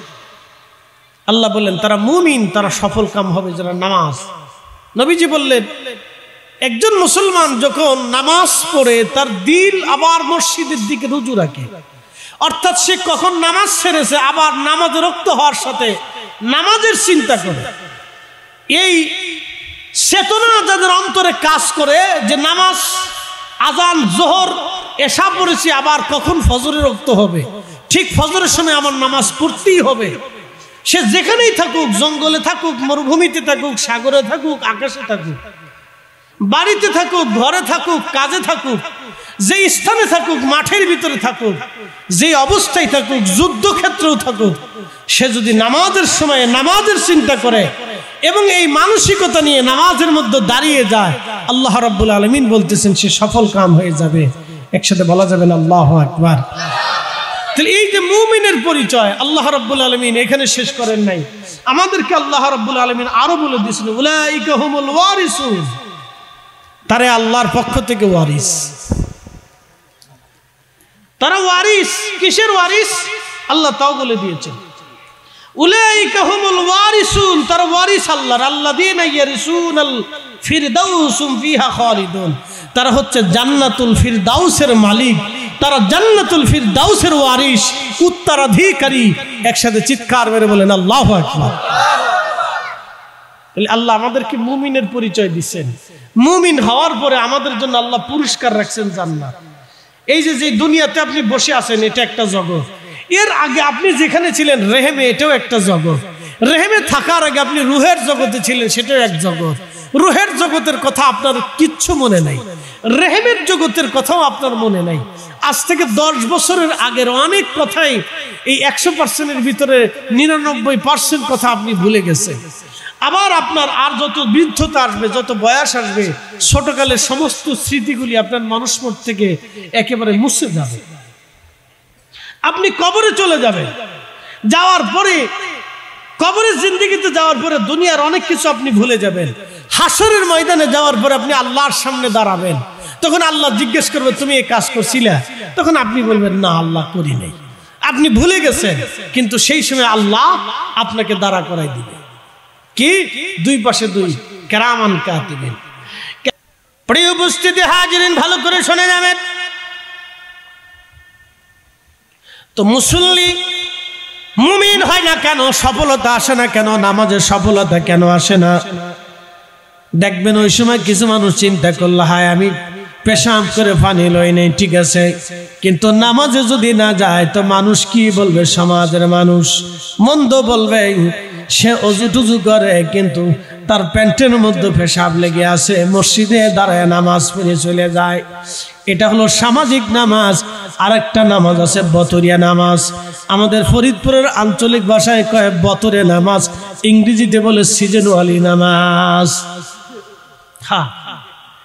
আল্লাহ বললেন তারা মুমিন, তারা সফল কাম হবে যারা নামাজ। নবীজি বললেন একজন মুসলমান যখন নামাজ পড়ে তার দিল আবার মসজিদের দিকে রুজু রাখে, অর্থাৎ সে কখন নামাজ ছেড়েছে আবার নামাজে রক্ত হওয়ার সাথে নামাজের চিন্তা করে, এই চেতনা যাদের অন্তরে কাজ করে যে নামাজ আজান জোহর এশা পড়েছি, আবার কখন ফজরে রক্ত হবে, ঠিক ফজরের সময় আমার নামাজ পড়তেই হবে। সে যেখানেই থাকুক, জঙ্গলে থাকুক, মরুভূমিতে থাকুক, সাগরে থাকুক, আকাশে থাকুক, বাড়িতে থাকুক, ঘরে থাকুক, কাজে থাকুক, যে স্থানে থাকুক, মাঠের ভিতরে থাকুক, যে অবস্থায় থাকুক, যুদ্ধক্ষেত্রেও থাকুক, সে যদি নামাজের সময়ে নামাজের চিন্তা করে এবং এই মানসিকতা নিয়ে নামাজের মধ্যে দাঁড়িয়ে যায়, আল্লাহ রাব্বুল আলামিন বলতেছেন সে সফল কাম হয়ে যাবে। একসাথে বলা যাবে না আল্লাহু আকবার। তাহলে এই যে মুমিনের পরিচয় আল্লাহ রাব্বুল আলামিন এখানে শেষ করেন নাই, আমাদেরকে আল্লাহ রাব্বুল আলামিন আরো বলে দিয়েছেন উলাইকা হুমুল ওয়ারিসুন, তারা আল্লাহর পক্ষ থেকে ওয়ারিস। তারা ওয়ারিস, কিসের ওয়ারিস? আল্লাহ তাও বলে দিয়েছেন উলাইকা হুমুল ওয়ারিসুন, তারা ওয়ারিস আল্লাহর, আল্লাযীনা ইয়ারিসুনাল ফিরদাউসুম ফিহা খালিদুন, তারা হচ্ছে জান্নাতুল ফিরদাউসের মালিক, তারা জান্নাতুল ফিরদাউসের ওয়ারিস, উত্তরাধিকারী। একসাথে চিৎকার মেরে বলেন আল্লাহু আকবার। আল্লাহ আমাদেরকে মুমিনের পরিচয় দিচ্ছেন, মুমিন হওয়ার পরে আমাদের জন্য আল্লাহ পুরস্কার রাখছেন জান্নাত। এই যে যে দুনিয়াতে আপনি বসে আছেন এটা একটা জগৎ, এর আগে আপনি যেখানে ছিলেন রেহেমে, এটাও একটা জগৎ। রেহেমে থাকার আগে আপনি রুহের জগতে ছিলেন, সেটাও এক জগৎ। রুহের জগতের কথা আপনার কিচ্ছু মনে নাই, রেহেমের জগতের কথাও আপনার মনে নাই। আজ থেকে 10 বছরের আগের অনেক কথাই এই 100%-এর ভিতরে 99% কথা আপনি ভুলে গেছেন। আবার আপনার আর যত বৃদ্ধতা আসবে, যত বয়স আসবে, ছোটকালের সমস্ত স্মৃতিগুলি আপনার মনস্মর থেকে একেবারে মুছে যাবে। আপনি কবরে চলে যাবেন, যাওয়ার পরে কবরের জিন্দেগিতে যাওয়ার পরে দুনিয়ার অনেক কিছু আপনি ভুলে যাবেন। হাসরের ময়দানে যাওয়ার পরে আপনি আল্লাহর সামনে দাঁড়াবেন, তখন আল্লাহ জিজ্ঞেস করবে তুমি এই কাজ করছিলা? তখন আপনি বলবেন না আল্লাহ করি নাই, আপনি ভুলে গেছেন। কিন্তু সেই সময় আল্লাহ আপনাকে দাঁড়া করাই দিবে, কি? দুই পাশে দুই কিরামান কাতিবিন। প্রিয় উপস্থিতি হাজিরিন, ভালো করে শুনে যাবেন। তো মুসল্লি মুমিন হয় না কেন, সফলতা আসে না কেন, নামাজের সফলতা কেন আসে না? দেখবেন ওই সময় কিছু মানুষ চিন্তা করলো হায় আমি পেশাব করে পানি লই নেই, ঠিক আছে, কিন্তু নামাজে যদি না যায় তো মানুষ কি বলবে? সমাজের মানুষ মন্দ বলবে। সে অজু টুজু করে কিন্তু তার প্যান্টের মধ্যে পেশাব লেগে আছে, মসজিদে দাঁড়ায় নামাজ পড়ে চলে যায়। এটা হলো সামাজিক নামাজ। আরেকটা নামাজ আছে বতরিয়া নামাজ, আমাদের ফরিদপুরের আঞ্চলিক ভাষায় কয় বতরে নামাজ, ইংরেজিতে বলে সিজনওয়ালি নামাজ। হ্যাঁ,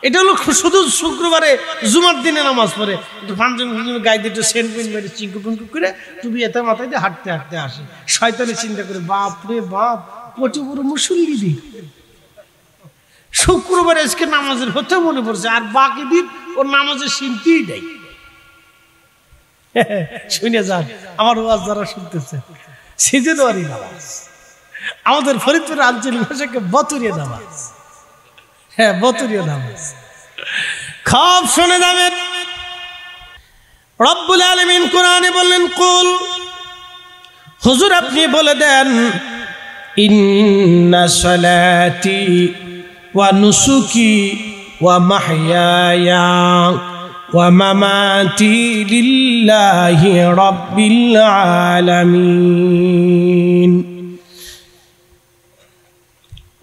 এটা হলো শুধু শুক্রবারে জুমার দিনে নামাজ পড়ে, একটু পাঞ্জাবি গায়ে দিয়ে একটু সেন্ট পেন্ট মেরে চিঙ্কু পিঙ্কু করে টুপি এতে মাথায় দিয়ে হাঁটতে হাঁটতে আসে। শয়তানে চিন্তা করে বাপ রে বাপ, কত বড় মুসল্লি দিন, শুক্রবারে আজকে নামাজের হতে মনে পড়ছে, আর বাকি দিন ওর নামাজের চিন্তাই দেয়। শুনে যান আমার ওয়াজ যারা শুনতেছে, সিজনওয়ারি নামাজ, আমাদের ফরিদপুরের আঞ্চলিক ভাষাকে বতরিয়া নামাজ। হ্যাঁ, বতরিয়া নামাজ। খুব শুনে যাবেন, রব্বুল আলামিন কোরআনে বললেন কুল, হুজুর আপনি বলে দেন, ইন্না সালাতি ওয়া নুসুকি ওয়া মাহইয়ায়া ওয়া মামাতি লিল্লাহি রাব্বিল আলামিন।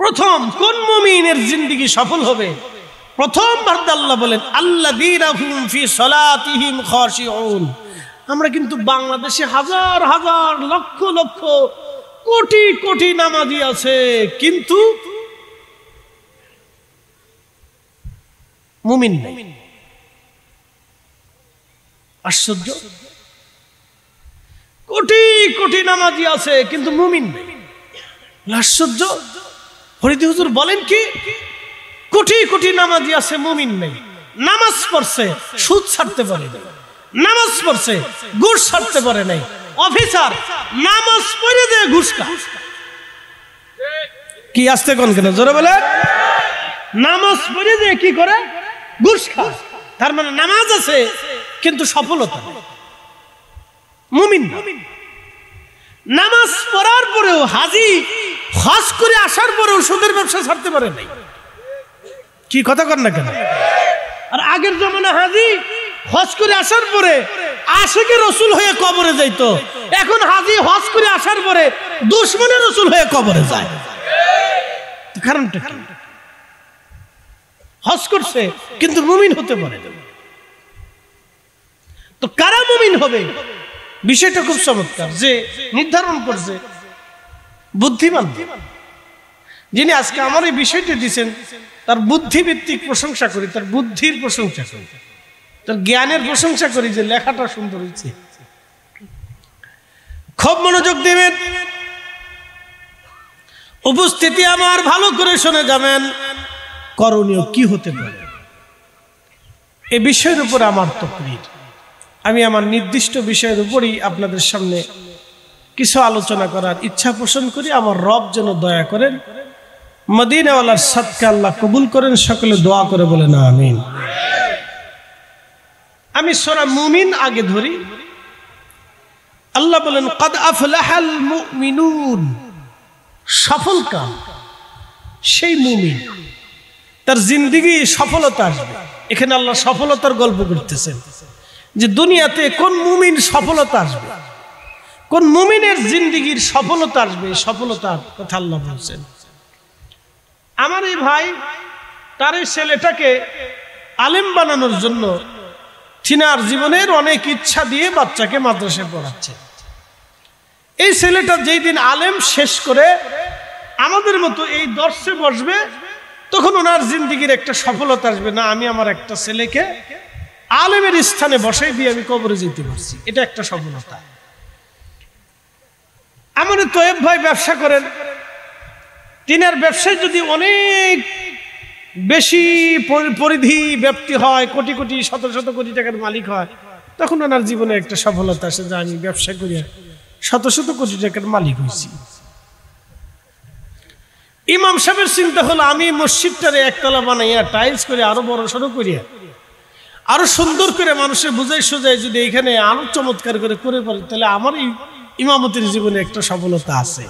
প্রথম কোন মুমিনের জিন্দেগি সফল হবে? প্রথম বান্দা আল্লাহ বলেন আল্লাযীনা হুম ফি সালাতিহিম খাশিউন। আমরা কিন্তু বাংলাদেশে হাজার হাজার লক্ষ লক্ষ কোটি কোটি নামাজি আছে, কিন্তু মুমিন নাই। আশ্চর্য, কোটি কোটি কোটি নামাজি আছে কিন্তু মুমিন নেই। আশ্চর্য! ফরিদি হুজুর বলেন কি, কোটি কোটি নামাজি আছে মুমিন নেই। নামাজ পড়ছে, সুদ ছাড়তে পারে নাই। নামাজ পড়ছে, ঘুষ ছাড়তে পারে নাই। অফিসার নামাজ পড়ে দিয়ে ঘুষ খায়। কি আসতে কোন কেন জোরে বলে? নামাজ পড়ে দিয়ে কি করে? ঘুষ খায়। তার মানে নামাজ আছে কিন্তু সফলতা মুমিন না। নামাজ পড়ার পরেও হাজি হজ করে আসার পরেও সুদের ব্যবসা ছাড়তে পারে নাই। কি কথা কর না কেন? আর আগের জমানা হাজি হজ করে আসার পরে আশিকে রসুল হয়ে কবরে যাইতো, এখন হাজি হজ করে আসার পরে দুশমনে রসুল হয়ে কবরে যায়। কারণটা কি? হজ করছে কিন্তু মুমিন হতে পারে। তো কারা মুমিন হবে? বিষয়টা খুব চমৎকার, যে নির্ধারণ করছে বুদ্ধিমান, যিনি আজকে আমার এই বিষয়টি দিচ্ছেন, তার বুদ্ধিভিত্তিক প্রশংসা করি, তার বুদ্ধির প্রশংসা করি, তার জ্ঞানের প্রশংসা করি, যে লেখাটা সুন্দর হয়েছে। খুব মনোযোগ দিবেন, উপস্থিতি আমার ভালো করে শুনে যাবেন। করণীয় কি হতে পারে এই বিষয়ের উপর আমার তকরির, আমি আমার নির্দিষ্ট বিষয়ের উপরই আপনাদের সামনে কিছু আলোচনা করার ইচ্ছা পোষণ করি। আমার রব যেন দয়া করেন, মদিনাওয়ালার সাদকা আল্লাহ কবুল করেন। সকলে দোয়া করে বলেন আমিন। আমি সূরা মুমিন আগে ধরি। আল্লাহ বলেন ক্বাদ আফলাহাল মুমিনুন, সফল কাম সেই মুমিন, তার জিন্দেগি সফলতা আসবে। এখানে আল্লাহ সফলতার গল্প করতেছেন, যে দুনিয়াতে কোন মুমিন সফলতা আসবে, কোন মুমিনের জিন্দেগির সফলতা আসবে, সফলতার কথা আল্লাহ বলছেন। আমার এই ভাই তার এই ছেলেটাকে আলেম বানানোর জন্য তিনার জীবনের অনেক ইচ্ছা দিয়ে বাচ্চাকে মাদ্রাসায় পড়াচ্ছে। এই ছেলেটা যেই দিন আলেম শেষ করে আমাদের মতো এই দর্শে বসবে, তখন ওনার জিন্দেগির একটা সফলতা আসবে। না, আমি আমার একটা ছেলেকে আলেমের স্থানে বসাই দিয়ে আমি কবরে যেতে পারছি, এটা একটা সফলতা। আমাদের তোয়েব ভাই ব্যবসা করেন, তিনার ব্যবসায় যদি অনেক বেশি পরিধি ব্যাপ্তি হয়, কোটি কোটি শত শত কোটি টাকার মালিক হয়, তখন ওনার জীবনে একটা সফলতা আসে, যে আমি ব্যবসা করি শত শত কোটি টাকার মালিক হয়েছি। ইমাম সাহেবের চিন্তা হলো, আমি মসজিদটারে একতলা বানাইয়া টাইলস করে আরো বড় সড়ো করিয়া আরো সুন্দর করে মানুষের বুঝাই সোজাই যদি এখানে আরো চমৎকার করে পারি, তাহলে আমার এই ইমামতির জীবনে একটা সফলতা আছে।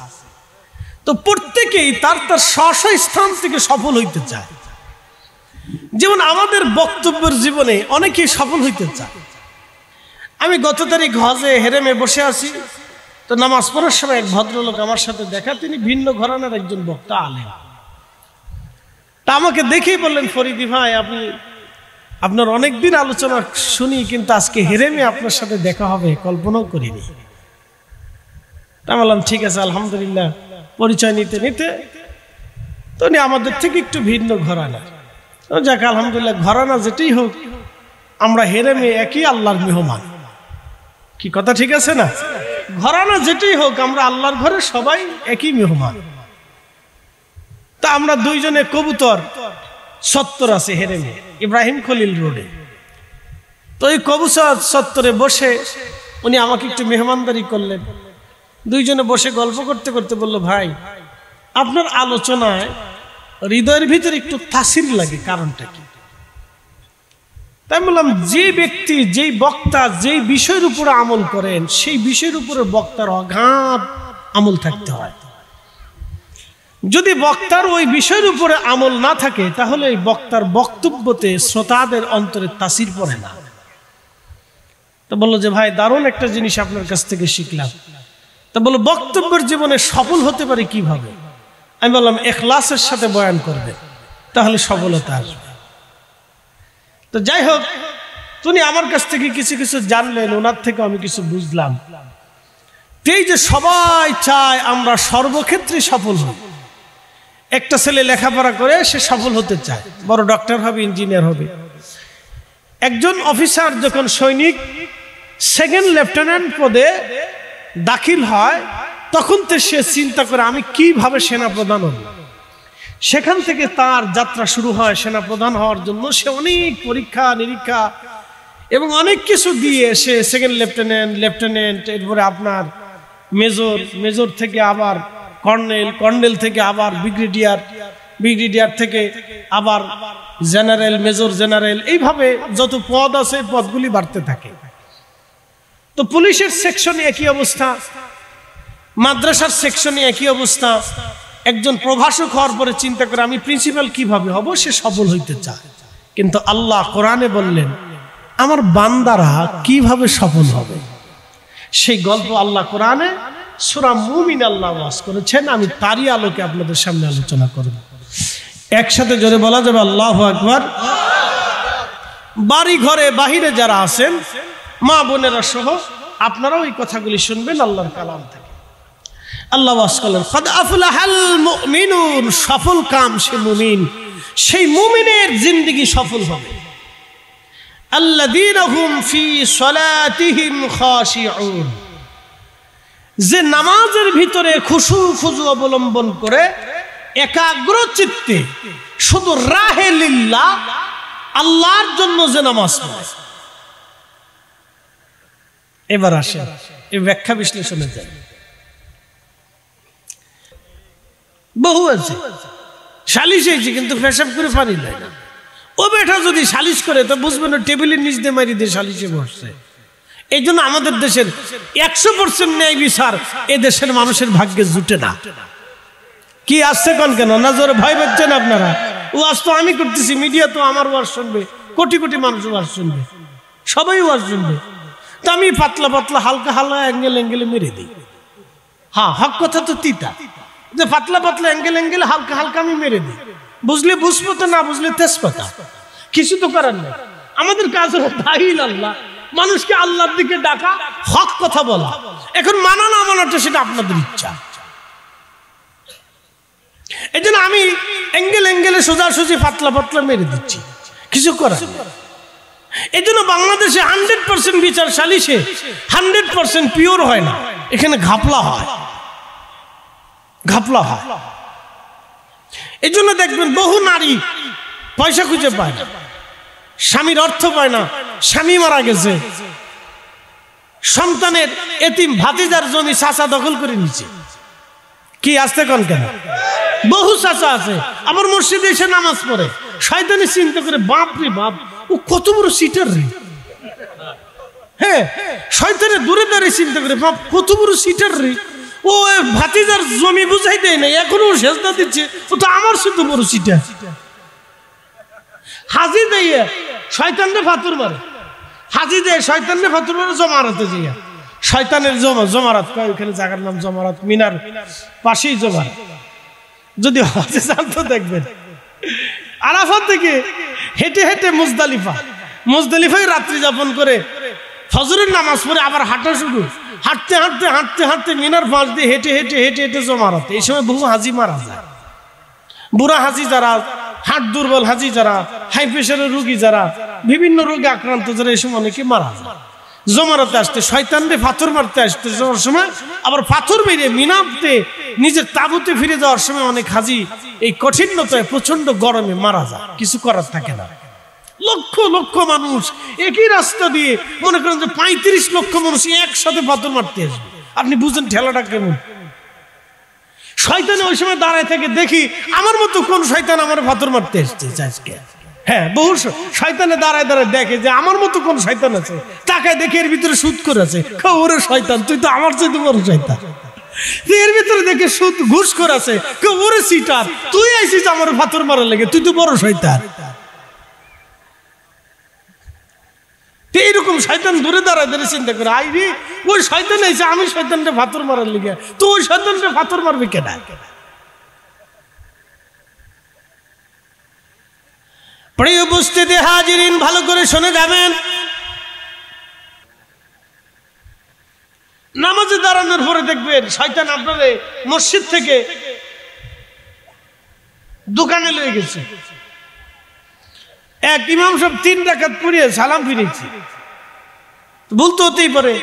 তো প্রত্যেকেই তার তার স্ব স্থান থেকে সফল হইতে চায়। যেমন আমাদের বক্তব্যের জীবনে অনেকেই সফল হইতে চায়। আমি গত তারিখ হজে হেরেমে বসে আছি, তো নামাজ পড়ার সময় এক ভদ্রলোক আমার সাথে দেখা, তিনি ভিন্ন ঘরানার একজন বক্তা আলেম। তা আমাকে দেখেই বললেন, ফরিদি ভাই, আপনার অনেকদিন আলোচনা শুনি, কিন্তু আজকে হেরেমে আপনার সাথে দেখা হবে কল্পনাও করিনি। তা বললাম ঠিক আছে, আলহামদুলিল্লাহ। পরিচয় নিতে নিতে তো আমাদের থেকে একটু ভিন্ন ঘরানা, যাক আলহামদুলিল্লাহ, ঘরানা যেটাই হোক, আমরা হেরেমে একই আল্লাহর মেহমান। কি কথা ঠিক আছে না? ঘরানা যেটাই হোক, আমরা আল্লাহর ঘরে সবাই একই মেহমান। তা আমরা দুইজনে কবুতর চত্বর আছে হেরেমে, ইব্রাহিম খলিল রোডে। তো এই কবুতর চত্বরে বসে উনি আমাকে একটু মেহমানদারি করলেন। দুইজনে বসে গল্প করতে করতে বলল, ভাই, আপনার আলোচনায় হৃদয়ের ভিতরে একটু তাসির লাগে, কারণটা কি? তাই বললাম, যে ব্যক্তি, যেই বক্তা যেই বিষয়ের উপরে আমল করেন, সেই বিষয়ের উপরে বক্তার অগাধ আমল থাকতে হয়। যদি বক্তার ওই বিষয়ের উপরে আমল না থাকে, তাহলে এই বক্তার বক্তব্যতে শ্রোতাদের অন্তরে তাসির পড়ে না। তো বললো যে, ভাই, দারুণ একটা জিনিস আপনার কাছ থেকে শিখলাম। তা বললো, বক্তব্যের জীবনে সফল হতে পারে কিভাবে? আমি বললাম, ইখলাসের সাথে বয়ান করবে, তাহলে সফলতা আসবে। তো যাই হোক, তুমি আমার কাছ থেকে কিছু কিছু জানলেন, ওনার থেকে আমি কিছু বুঝলাম। এই যে সবাই চায় আমরা সর্বক্ষেত্রে সফল হই। একটা ছেলে লেখাপড়া করে সে সফল হতে চায়, বড় ডক্টর হবে, ইঞ্জিনিয়ার হবে। একজন অফিসার যখন সৈনিক সেকেন্ড লেফটেন্যান্ট পদে দাখিল হয় তখন তো সে চিন্তা করে আমি কিভাবে সেনাপ্রধান হব। সেখান থেকে তার যাত্রা শুরু হয় সেনাপ্রধান হওয়ার জন্য। সে অনেক পরীক্ষা নিরীক্ষা এবং অনেক কিছু দিয়ে সে সেকেন্ড লেফটেন্যান্ট, এরপরে আপনার মেজর থেকে আবার কর্নেল থেকে আবার ব্রিগেডিয়ার থেকে আবার জেনারেল, মেজর জেনারেল, এইভাবে যত পদ আছে পদগুলি বাড়তে থাকে। তো পুলিশের সেকশনে একই অবস্থা, মাদ্রাসার সেকশনে একই অবস্থা। একজন প্রভাষক হওয়ার পরে চিন্তা করে আমি প্রিন্সিপাল কিভাবে হব, সে সফল হইতে চায়। কিন্তু আল্লাহ কোরআনে বললেন আমার বান্দারা কিভাবে সফল হবে, সেই গল্প আল্লাহ কোরআনে সূরা মুমিন আল্লাহ ওয়াজ করেছেন। আমি তারই আলোকে আপনাদের সামনে আলোচনা করব। একসাথে জোরে বলা যাবে আল্লাহু আকবার। বাড়ি ঘরে বাহিরে যারা আছেন মা বোনেরা সহ আপনারাও এই কথাগুলি শুনবেন আল্লাহর কালাম থেকে। আল্লাহ ওয়াজ করলেন কাদ আফলাহাল মুমিনুন, সফল কাম সে মুমিন, সেই মুমিনের জিন্দেগি সফল হবে। আল্লাযীনা হুম ফি সালাতিহিম খাশিউন, যে নামাজের ভিতরে খুশু খুজু অবলম্বন করে একাগ্র চিত্তে শুধু রাহে লিল্লাহ, আল্লাহর জন্য যে নামাজ পড়ে। এবার আসেন এই ব্যাখ্যা বিশ্লেষণে যাই। বহু আছে সালিশ হয়েছে কিন্তু পেশাব করে পানি নাই না। ও বেটা যদি সালিশ করে তো বুঝবেন টেবিলের নিচ দিয়ে মারি দিয়ে সালিশে বসছে। এই জন্য আমাদের দেশের 100% ন্যায় বিচার এ দেশের মানুষের ভাগ্যে জুটে না। কি আসছে কোন কেন না জোরে ভয় পাচ্ছেন আপনারা? ওয়াজ তো আমি করতেছি, মিডিয়া তো আমার ওয়াজ শুনবে, কোটি কোটি মানুষ ওয়াজ শুনবে, সবাই ওয়াজ শুনবে। তো আমি পাতলা হালকা অ্যাঙ্গেলে মেরে দিই। হ্যাঁ, হক কথা তো তিতা, যে পাতলা অ্যাঙ্গেলে হালকা আমি মেরে দিই। বুঝলে বুঝপাতা, না বুঝলে তেজপাতা, কিছু তো করার নেই। আমাদের কাজ হলো দাহিল আল্লাহ, মানুষকে আল্লাহর দিকে ডাকা, হক কথা বলা। এখন মানা না মানাটা সেটা আপনাদের ইচ্ছা। এই জন্য আমি অ্যাঙ্গেলে সোজাসুজি পাতলা মেরে দিচ্ছি, কিছু করার। এই জন্য বাংলাদেশে 100% বিচার সালিশে 100% পিওর হয় না, এখানে ঘাপলা হয়। এই জন্য দেখবেন বহু নারী পয়সা খুঁজে পায় না, স্বামীর অর্থ পায় না, স্বামী মারা গেছে, সন্তানের এতিম ভাতিজার জমি চাচা দখল করে নিচ্ছে। কি আসতে কোন কেন? বহু চাচা আছে আবার মসজিদে এসে নামাজ পড়ে, শয়তানি চিন্তা করে বাপ রে বাপ, ও কত বড় সিটার রে। হ্যাঁ, শয়তানে দূরে দাঁড়িয়ে চিন্তা করে বাপ কত বড় সিটার রে, ও ভাতিজার জমি বুঝাই দেয় না, এখনো সেজদা দিচ্ছে, ও তো আমার শুধু বড় সিটার। হাজি দেয় শয়তানরে ফাতুর মারে, জমারাতে যাইয়া শয়তানের জমারাত কয়, ওখানে জায়গার নাম জমারাত, মিনার পাশেই জমারাত। যদি হজে যান তো দেখবেন আরাফাত থেকে হেঁটে মুজদালিফায় রাত্রি যাপন করে ফজরের নামাজ পড়ে আবার হাঁটা শুরু, হাঁটতে মিনার পাশ দিয়ে হেঁটে জমারাত। এই সময় বহু হাজি মারা যায়, বুড়া হাজি যারা, হার্ট দুর্বল হাজি যারা, হাই প্রেশারের রোগী যারা, বিভিন্ন রোগে আক্রান্ত যারা, এই সময় অনেকে মারা যায়। জমারাতে আসতে শয়তানরে পাথর মারতে আসতে যাওয়ার সময়, আবার পাথর মেরে মিনাতে নিজের তাঁবুতে ফিরে যাওয়ার সময় অনেক হাজি এই কঠিনতায় প্রচন্ড গরমে মারা যায়, কিছু করার থাকে না। লক্ষ মানুষ একই রাস্তা দিয়ে, মনে করেন যে 35 লক্ষ মানুষ একসাথে পাথর মারতে আসবে, আপনি বুঝেন ঠেলাটা কেমন। শয়তানে ওই সময় দাঁড়ায় থেকে দেখি আমার মতো কোন শয়তান আমার পাথর মারতে এসছে আজকে। হ্যাঁ, বহু শয়তানে দাঁড়ায় দেখে যে আমার মতো কোন শয়তান আছে, তাকায় দেখে এর ভিতরে সুদ করে আছে, ওরে শয়তান তুই তো আমার চাইতে বড় শয়তান। এর ভিতরে দেখে সুদ ঘুষ করে আছে, ওরে সিটার তুই আইছিস আমার পাথর মারার লেগে, তুই তো বড় শয়তান। এইরকম শয়তান দূরে দাঁড়ায় চিন্তা করে, আইবি ওই শয়তান আইছে আমি শয়তানটা পাথর মারার লেগে, তো ওই শয়তানটা পাথর মারবে কেনা? প্রিয় উপস্থিতি হাজিরিন, ভালো করে শুনে যাবেন। নামাজে দাঁড়ানোর পরে দেখবেন শয়তান আপনারে মসজিদ থেকে দোকানে লয়ে গেছে। এক ইমাম সাহেব 3 রাকাত পড়িয়ে সালাম ফিরেছে, বলতে হতেই পারে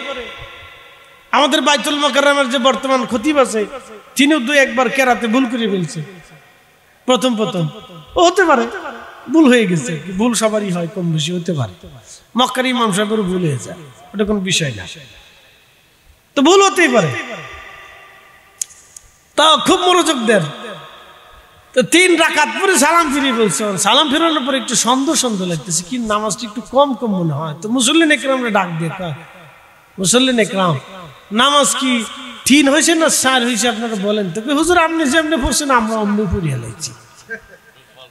আমাদের বাইতুল মুকাররমের যে বর্তমান খতিব আছে তিনিও দুই একবার কেরাতে ভুল করে ফেলছে, প্রথম ও হতে পারে ভুল হয়ে গেছে, ভুল সবারই হয়, কম বেশি হতে পারে। মক্কার ইমাম সাহেবের ভুল হয়ে যায়, ওটা কোনো বিষয় না, তো ভুল হতেই পারে। তা খুব মনোযোগ দেন। তো 3 রাকাত পরে সালাম ফিরিয়ে বলছে, সালাম ফেরানোর পরে একটু সন্দেহ লাগতেছে, কি নামাজটা একটু কম মনে হয়। তো মুসল্লিন একরামরা ডাক দিয়ে, মুসল্লিন একরাম নামাজ কি 3 হয়েছে না 4 হয়েছে আপনারা বলেন তো। হুজুর আপনি যেমনি পড়ছেন আমরা অমনি পড়িয়া লাইছি।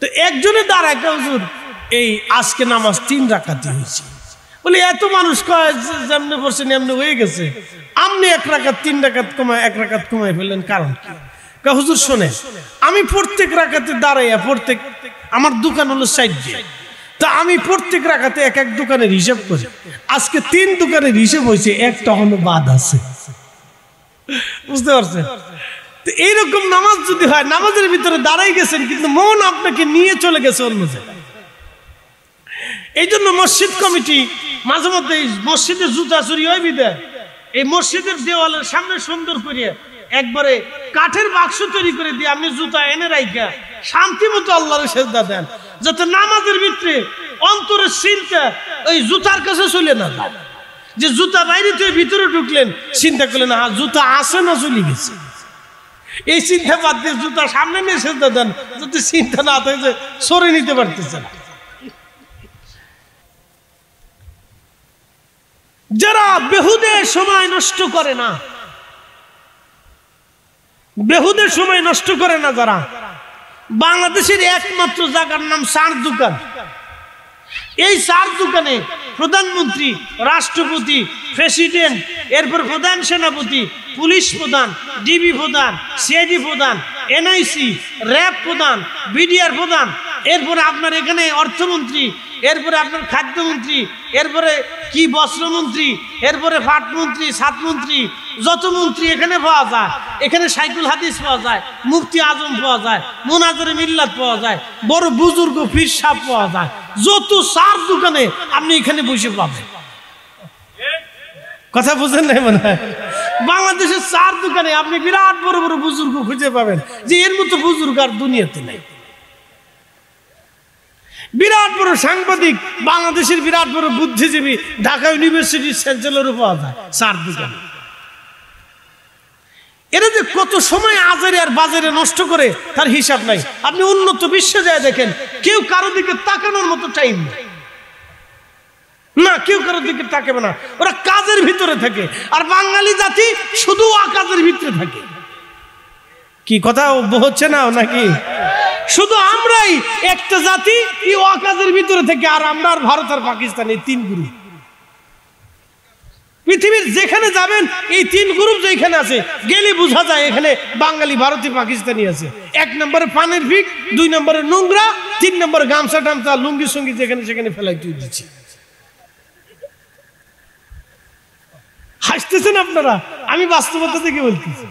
তো একজনে দাঁড়ায়, হুজুর এই আজকে নামাজ 3 রাকাতই হয়েছে। বলে এত মানুষ কয় যেমনি পড়ছেন এমনি হয়ে গেছে, আপনি 1 রাকাত 3 রাকাত কমায় 1 রাকাত কমায় ফেললেন, কারণ কি? হুজুর শোনেন, আমি প্রত্যেক রাকাতে দাঁড়াইয়া আমার দোকান হলো 60 দিয়ে, তা আমি প্রত্যেক রাকাতে এক এক দোকানের হিসাব করি, আজকে 3 দোকানের হিসাব হয়েছে, একটা হলো বাদ আছে। বুঝতে পারছেন? তো এইরকম নামাজ যদি হয়, নামাজের ভিতরে দাঁড়াই গেছেন কিন্তু মন আপনাকে নিয়ে চলে গেছে অন্য জায়গায়। এই জন্য মসজিদ কমিটি মাঝে মধ্যে মসজিদে জুতা চুরি হয় বিদায় এই মসজিদের দেওয়ালের সামনে সুন্দর করিয়া একবারে কাঠের বাক্স তৈরি করে দিয়ে আপনি জুতা এনে রাইখা শান্তি মতো আল্লাহর সেজদা দেন, যাতে নামাজের ভিতরে অন্তরের চিন্তা ওই জুতার কাছে চলে না যায়। যে জুতা বাইরে থেকে ভিতরে ঢুকলেন, চিন্তা করলেন হ্যাঁ জুতা আসে না চলে গেছে, এই চিন্তা বাদ দিয়ে জুতা সামনে নিয়ে সেজদা দেন, যাতে চিন্তা না থাকে সরে নিতে পারতেছে না। যারা বেহুদে সময় নষ্ট করে না, বেহুদের সময় নষ্ট করে না, যারা বাংলাদেশের একমাত্র জায়গার নাম চার দোকান, এই চার দোকানে প্রধানমন্ত্রী, রাষ্ট্রপতি, প্রেসিডেন্ট, এরপর প্রধান সেনাপতি, পুলিশ প্রধান, ডিবি প্রধান, সিআইডি প্রধান, এনআইসি, র্যাব প্রধান, বিডিআর প্রধান, এরপরে আপনার এখানে অর্থমন্ত্রী, এরপরে আপনার খাদ্যমন্ত্রী, এরপরে কি বস্ত্রমন্ত্রী, এরপরে ফাটমন্ত্রী, সাতমন্ত্রী, যত মন্ত্রী এখানে পাওয়া যায়। এখানে সাইকুল হাদিস পাওয়া যায়, মুফতি আজম পাওয়া যায়, মুনাজারে মিল্লাত পাওয়া যায়, বড় বুজুর্গ পীর সাহেব পাওয়া যায়। যত চার দোকানে আপনি এখানে বসে পাবেন। কথা বুঝেন নাই মনে হয়? বাংলাদেশের চার দোকানে আপনি বিরাট বড় বড় বুজুর্গ খুঁজে পাবেন, যে এর মতো বুজুর্গ আর দুনিয়াতে নাই। বিরাট বড় সাংবাদিক, বাংলাদেশের বিরাট বড় বুদ্ধিজীবী ঢাকা ইউনিভার্সিটির চ্যান্সেলরও পাওয়া যায় চার দোকানে। এরা যে কত সময় আজারে আর বাজারে নষ্ট করে তার হিসাব নাই। আপনি উন্নত বিশ্বে যায় দেখেন, কেউ কারো দিকে তাকানোর মতো টাইম নেই না, কেউ কারোর দিকে তাকাবে না, ওরা কাজের ভিতরে থাকে। আর বাঙালি জাতি শুধু কাজের ভিতরে থাকে। কি কথা হচ্ছে না নাকি? শুধু আমরাই একটা জাতি এই অকাজের ভিতরে থেকে, আর আমরা আর ভারত আর পাকিস্তান, এই 3 গ্রুপ। পৃথিবীর যেখানে যাবেন এই 3 গ্রুপ যেখানে আছে, গেলে বোঝা যায় এখানে বাঙালি, ভারতীয়, পাকিস্তানি আছে। 1 নম্বরে পানের ভিক, 2 নম্বরে নোংরা, 3 নম্বরে গামছা টামছা লুঙ্গি সঙ্গি যেখানে সেখানে ফেলাই তুই দিচ্ছি। হাসতেছেন আপনারা, আমি বাস্তবতা থেকে বলতেছি।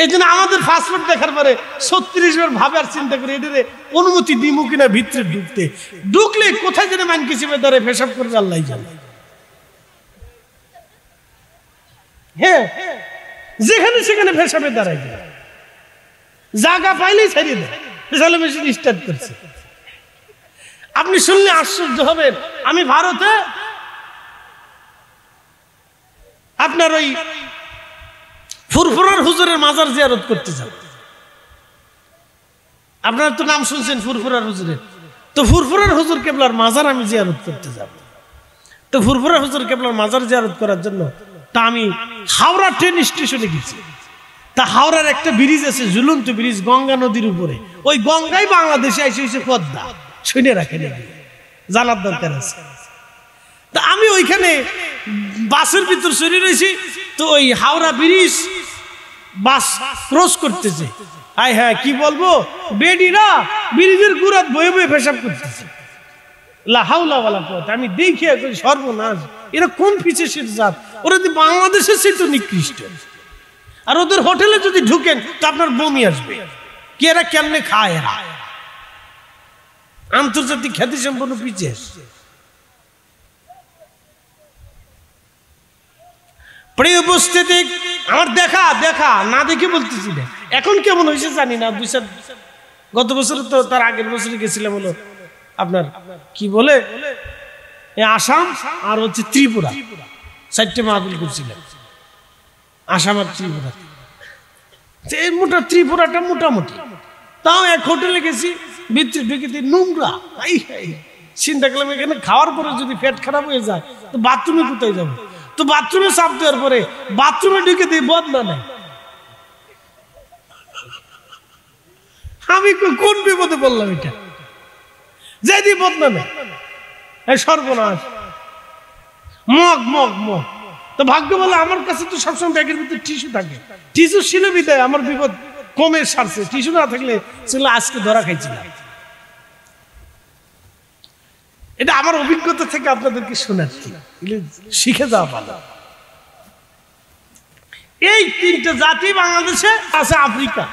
এই জন্য আমাদের পাসপোর্ট দেখার পরে 36 বার ভাবে আর চিন্তা করে এদের অনুমতি দিব কিনা ভিতরে ঢুকতে। ঢুকলে কোথায় যেন মান কিসিবে ধরে পেশাব করবে আল্লাহ জানে। হ্যাঁ, যেখানে সেখানে পেশাবে দাঁড়ায় যায়, জায়গা পাইলেই ছাড়িয়ে দেয়, পেশালে মেশিন স্টার্ট করছে। আপনি শুনলে আশ্চর্য হবেন, আমি ভারতে আপনার ওই ফুরফুরার হুজুরের মাজার জিয়ারত করতে যাব। আপনারা তো নাম শুনছেন ফুরফুরার হুজুরের, তো ফুরফুরার হুজুর কেবলার মাজার আমি জিয়ারত করতে যাব। তো ফুরফুরার হুজুর কেবলার মাজার জিয়ারত করার জন্য তা আমি হাওড়া ট্রেন স্টেশনে গেছি। তা হাওড়ার একটা ব্রিজ আছে, ঝুলন্ত ব্রিজ, গঙ্গা নদীর উপরে। ওই গঙ্গাই বাংলাদেশে এসে হয়েছে পদ্মা, শুনে রাখেন, জানার দরকার আছে। তা আমি ওইখানে বাসের ভিতর চলে রয়েছি, তো ওই হাওড়া ব্রিজ বাস ক্রস করতেছে। হাই হ্যাঁ, কি বলবো, বেডিরা ব্রিজের গুড়াত বয়ে বয়ে পেশাব করতেছে। লা হাওলা ওয়ালা কুওয়াতা। আমি দেখি সর্বনাশ, এরা কোন পিছের জাত, ওরা তো বাংলাদেশের চেয়ে তো নিকৃষ্ট। আর ওদের হোটেলে যদি ঢুকেন তো আপনার বমি আসবে। কি এরা কেমনে খায়? এরা আন্তর্জাতিক খ্যাতি সম্পন্ন পিছিয়ে। প্রিয় উপস্থিতি, আমার দেখা দেখা না দেখে বলতেছি না, এখন কেমন হয়েছে জানি না। গত বছর তো তার আগের বছরে গেছিলাম হলো আপনার কি বলে আসাম আর হচ্ছে ত্রিপুরা, 4টে মাহফিল করছিলাম আসাম আর ত্রিপুরা। মোটা ত্রিপুরাটা মোটামুটি, তাও এক হোটেলে গেছি, ভিতরে ঢুকে নোংরা। চিন্তা করলাম এখানে খাওয়ার পরে যদি পেট খারাপ হয়ে যায় তো বাথরুমে কোথায় যাবো? তো বাথরুমে চাপ দেওয়ার পরে বাথরুমে ঢুকে দিই বদনা নেই। আমি কোন বিপদে বললাম এটা, যাই দিই বদনা নেই, সর্বনাশ, মগ মগ মগ। তো ভাগ্য বলে আমার কাছে তো সবসময় ব্যাগের ভিতরে টিস্যু থাকে, টিস্যু ছিল বিদায় আমার বিপদ কমে সারছে। টিস্যু না থাকলে ছিল আজকে ধরা খাইছিলাম। এটা আমার অভিজ্ঞতা থেকে আপনাদেরকে শোনাচ্ছি, শিখে যাওয়া ভালো। এই 3টে জাতি বাংলাদেশে আছে, আফ্রিকা।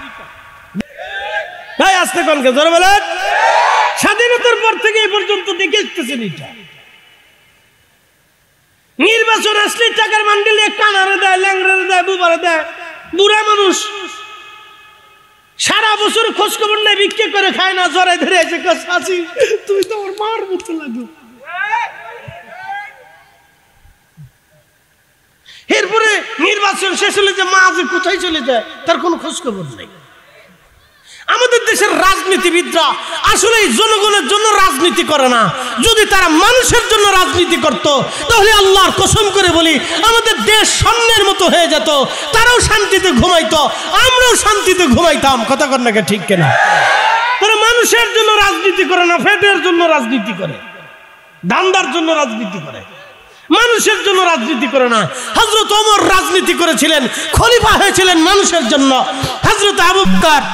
ভাই আসতে কনকে ধরে বলেন, স্বাধীনতার পর থেকে এই পর্যন্ত দেখে আসতেছেন এটা। নির্বাচন আসলে টাকার মান্ডিলে কানারে দেয়, ল্যাংড়ারে দেয়, বুবারে দেয়। বুড়া মানুষ সারা বছর খোঁজ খবর নেই, ভিক্ষে করে খায় না, জ্বরে ধরে এসে কাছে তুই তো আমার মার মতো লাগো। এরপরে নির্বাচন শেষ হলে যে মা যে কোথায় চলে যায় তার কোনো খোঁজ খবর নেই। আমাদের দেশের রাজনীতিবিদরা আসলে জনগণের জন্য রাজনীতি করে না। যদি তারা মানুষের জন্য রাজনীতি করত তাহলে আল্লাহর কসম করে বলি আমাদের দেশ সামনের মতো হয়ে যেত, তারাও শান্তিতে ঘুমাইতো, আমরাও শান্তিতে ঘুমাইতাম। কথা কর নাকি ঠিক কিনা? তারা মানুষের জন্য রাজনীতি করে না, ফেটের জন্য রাজনীতি করে, দান্দার জন্য রাজনীতি করে, মানুষের জন্য রাজনীতি করে না। হযরত ওমর রাজনীতি করেছিলেন, খলিফা হয়েছিলেন মানুষের জন্য। হযরত আবু বকর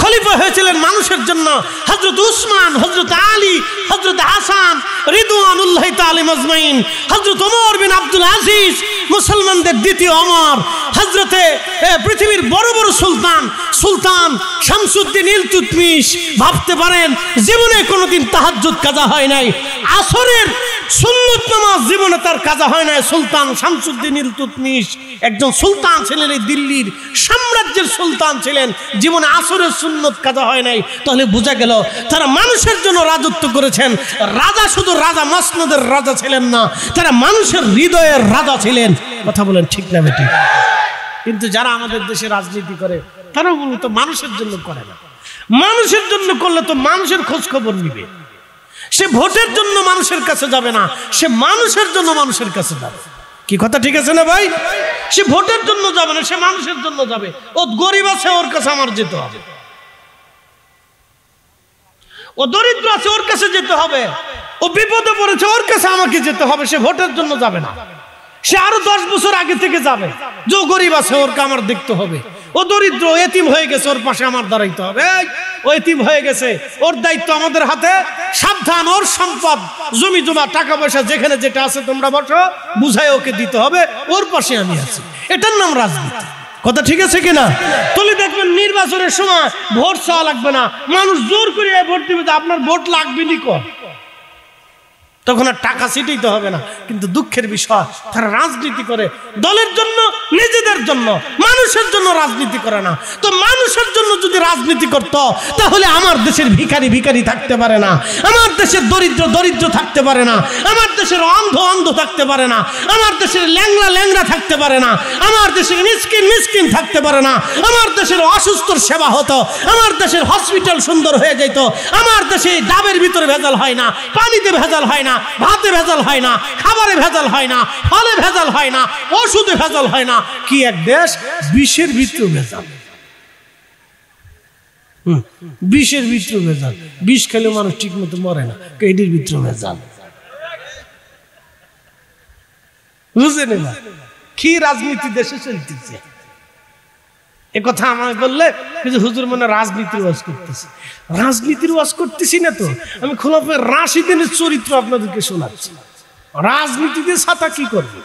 খলিফা হয়েছিলেন মানুষের জন্য। হযরত উসমান, হযরত আলী, হযরত হাসান রিদওয়ানুল্লাহি তাআলা আজমাইন, হযরত ওমর বিন আব্দুল আজিজ মুসলমানদের দ্বিতীয় ওমর, হযরতে পৃথিবীর বড় বড় সুলতান সুলতান শামসুদ্দিন ইলতুতমিশ। ভাবতে পারেন জীবনে কোনোদিন তাহাজ্জুদ কাজা হয় নাই, আসরের সুন্নত নামাজ জীবনে তার কাজা হয় নাই। সুলতান শামসুদ্দিন ইলতুতমিশ একজন সুলতান ছিলেন, এই দিল্লির সাম্রাজ্যের সুলতান ছিলেন, জীবনে আসরের সুন্নত কাজা হয় নাই। তাহলে বোঝা গেল তারা মানুষের জন্য রাজত্ব করেছেন। রাজা শুধু রাজা মসনদের রাজা ছিলেন না, তারা মানুষের হৃদয়ের রাজা ছিলেন। কথা বলেন ঠিক না বেটি? কিন্তু যারা আমাদের দেশে রাজনীতি করে তারা মূলত মানুষের জন্য করে না। মানুষের জন্য করলে তো মানুষের খোঁজ খবর নিবে। সে ভোটের জন্য মানুষের কাছে যাবে না, সে মানুষের জন্য মানুষের কাছে যাবে। কি কথা ঠিক আছে না ভাই? সে ভোটের জন্য যাবে না, সে মানুষের জন্য যাবে। ও গরিব আছে, ওর কাছে আমার যেতে হবে। ও দরিদ্র আছে, ওর কাছে যেতে হবে। ও বিপদে পড়েছে, ওর কাছে আমাকে যেতে হবে। সে ভোটের জন্য যাবে না, সে আরো 10 বছর আগে থেকে যাবে। যে গরিব আছে ওর আমার দেখতে হবে, ও দরিদ্র এতিম হয়ে গেছে, ওর পাশে আমার দাঁড়াইতে হবে। ও এতিম হয়ে গেছে, ওর দায়িত্ব আমাদের হাতে। সাবধান, ওর সম্পদ জমি জমা টাকা পয়সা যেখানে যেটা আছে তোমরা বসো, বুঝাই ওকে দিতে হবে। ওর পাশে আমি আছি, এটার নাম রাজনীতি। কথা ঠিক আছে কিনা? তাহলে দেখবেন নির্বাচনের সময় ভোট চাওয়া লাগবে না, মানুষ জোর করে ভোট দিবে। আপনার ভোট লাগবে নি কর, তখন আর টাকা ছিটাইতে হবে না। কিন্তু দুঃখের বিষয় তারা রাজনীতি করে দলের জন্য, নিজেদের জন্য, মানুষের জন্য রাজনীতি করে না। তো মানুষের জন্য যদি রাজনীতি করত তাহলে আমার দেশের ভিখারি ভিখারি থাকতে পারে না, আমার দেশের দরিদ্র দরিদ্র থাকতে পারে না, আমার দেশের অন্ধ অন্ধ থাকতে পারে না, আমার দেশের ল্যাংড়া ল্যাংড়া থাকতে পারে না, আমার দেশের মিসকিন মিসকিন থাকতে পারে না, আমার দেশের অসুস্থর সেবা হতো, আমার দেশের হসপিটাল সুন্দর হয়ে যেত, আমার দেশে ডাবের ভিতরে ভেজাল হয় না, পানিতে ভেজাল হয় না, ভাতে ভেজাল হয় না, খাবারে ভেজাল হয় না, ফলে ভেজাল হয় না, ওষুধে ভেজাল হয় না। কি এক দেশ! বিষের ভিতরে ভেজাল, বিষের ভিতরে ভেজাল। বিষ খেলে মানুষ ঠিক মতো মরে না, এটির ভিতরে ভেজাল। বুঝলেন না কি রাজনীতি দেশে চলতেছে? এ কথা আমায় বললে কিন্তু হুজুর মনে রাজনীতির ওয়াজ করতেছে। রাজনীতির ওয়াজ করতেছি না তো, আমি খোলাফে রাশিদিনের চরিত্র আপনাদেরকে শোনাচ্ছি। রাজনীতিতে ছাতা কি করবে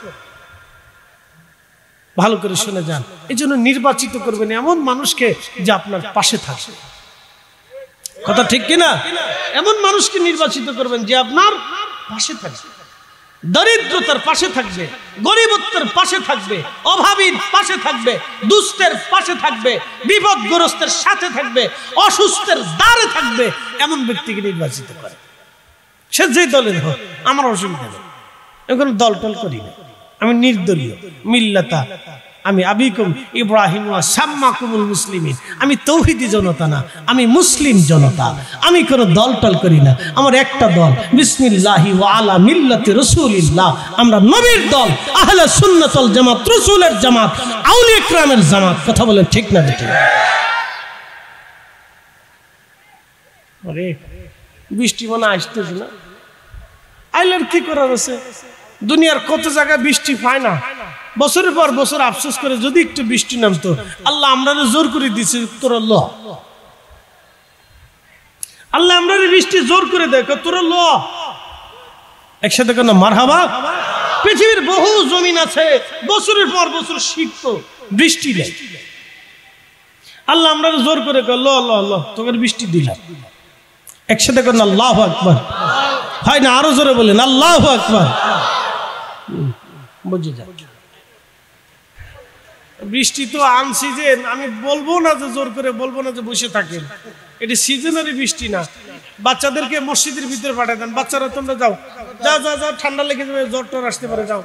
ভালো করে শুনে যান। এই জন্য নির্বাচিত করবেন এমন মানুষকে যে আপনার পাশে থাকবে। কথা ঠিক কিনা? এমন মানুষকে নির্বাচিত করবেন যে আপনার পাশে থাকবে। দরিদ্রতার পাশে থাকবে, গরিবত্বের পাশে থাকবে, অভাবীর পাশে থাকবে, দুস্থের পাশে থাকবে, বিপদগ্রস্তের সাথে থাকবে, অসুস্থের দ্বারে থাকবে, এমন ব্যক্তিকে নির্বাচিত করে। সে যে দলের হোক, আমার অসুবিধা নেই, এখন দল টল করি না, আমি নির্দলীয়, মিল্লাতা আমি আবিকুম ইব্রাহিম ওয়া সাম্মাকুমুল মুসলিমিন, আমি তৌহিদি জনতা না, আমি মুসলিম জনতা, আমি কোনো দল টল করি না, আমার একটা দল, বিসমিল্লাহি ওয়া আলা মিল্লাতি রাসূলিল্লাহ, আমরা নবীর দল, আহলে সুন্নাত ওয়াল জামাত, রাসূলের জামাত, আউলিয়া কিরামের জামাত। কথা বলেন ঠিক না ঠিক? আরে বৃষ্টি মনে আসতেছে না, আইলার কি করার আছে? দুনিয়ার কত জায়গায় বৃষ্টি পায় না, বছরের পর বছর আফসোস করে যদি একটু বৃষ্টি নামতো। আল্লাহ আমরা জোর করে দিচ্ছে তোর ল, আল্লাহ আমরা বৃষ্টি জোর করে দেয় তোর ল, একসাথে কেন মারহাবা। পৃথিবীর বহু জমিন আছে বছরের পর বছর শীত বৃষ্টি নেই, আল্লাহ আমরা জোর করে ল ল ল তোকে বৃষ্টি দিলাম। একসাথে কেন আল্লাহু আকবার হয় না? আরো জোরে বলেন আল্লাহু আকবার। বুঝে যান, বৃষ্টি তো আনছি যে আমি বলবো না যে জোর করে বলবো না যে বসে থাকেন, এটি সিজনারি বৃষ্টি না। বাচ্চাদেরকে মসজিদের ভিতরে পাঠিয়ে দেন, বাচ্চারা তোমরা যাও, যাও যাও যাও, ঠান্ডা লেগে যাবে, জ্বর টর আসতে পারে, যাও,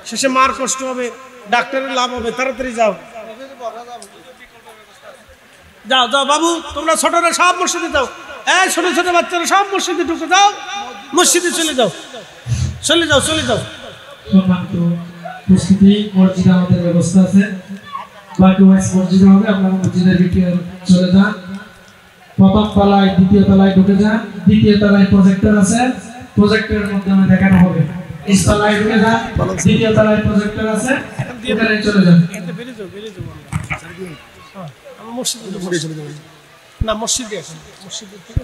শেষে মার কষ্ট হবে, ডাক্তারের লাভ হবে, তাড়াতাড়ি যাও, যাও যাও বাবু, তোমরা ছোটরা সব মসজিদে যাও, এই ছোট ছোট বাচ্চারা সব মসজিদে ঢুকে যাও, মসজিদে চলে যাও, চলে যাও, চলে যাও। উপস্থিতি মসজিদে আমাদের ব্যবস্থা আছে, বাকি ওয়াইজ মসজিদে হবে, আপনারা মসজিদের ভিতরে চলে যান, প্রথম তলায় দ্বিতীয় তলায় ঢুকে যান, দ্বিতীয় তলায় প্রজেক্টর আছে, প্রজেক্টরের মাধ্যমে দেখানো হবে, তলায় ঢুকে যান, দ্বিতীয় তলায় প্রজেক্টর আছে, এখানে চলে যান। না মসজিদে আছে, মসজিদে থেকে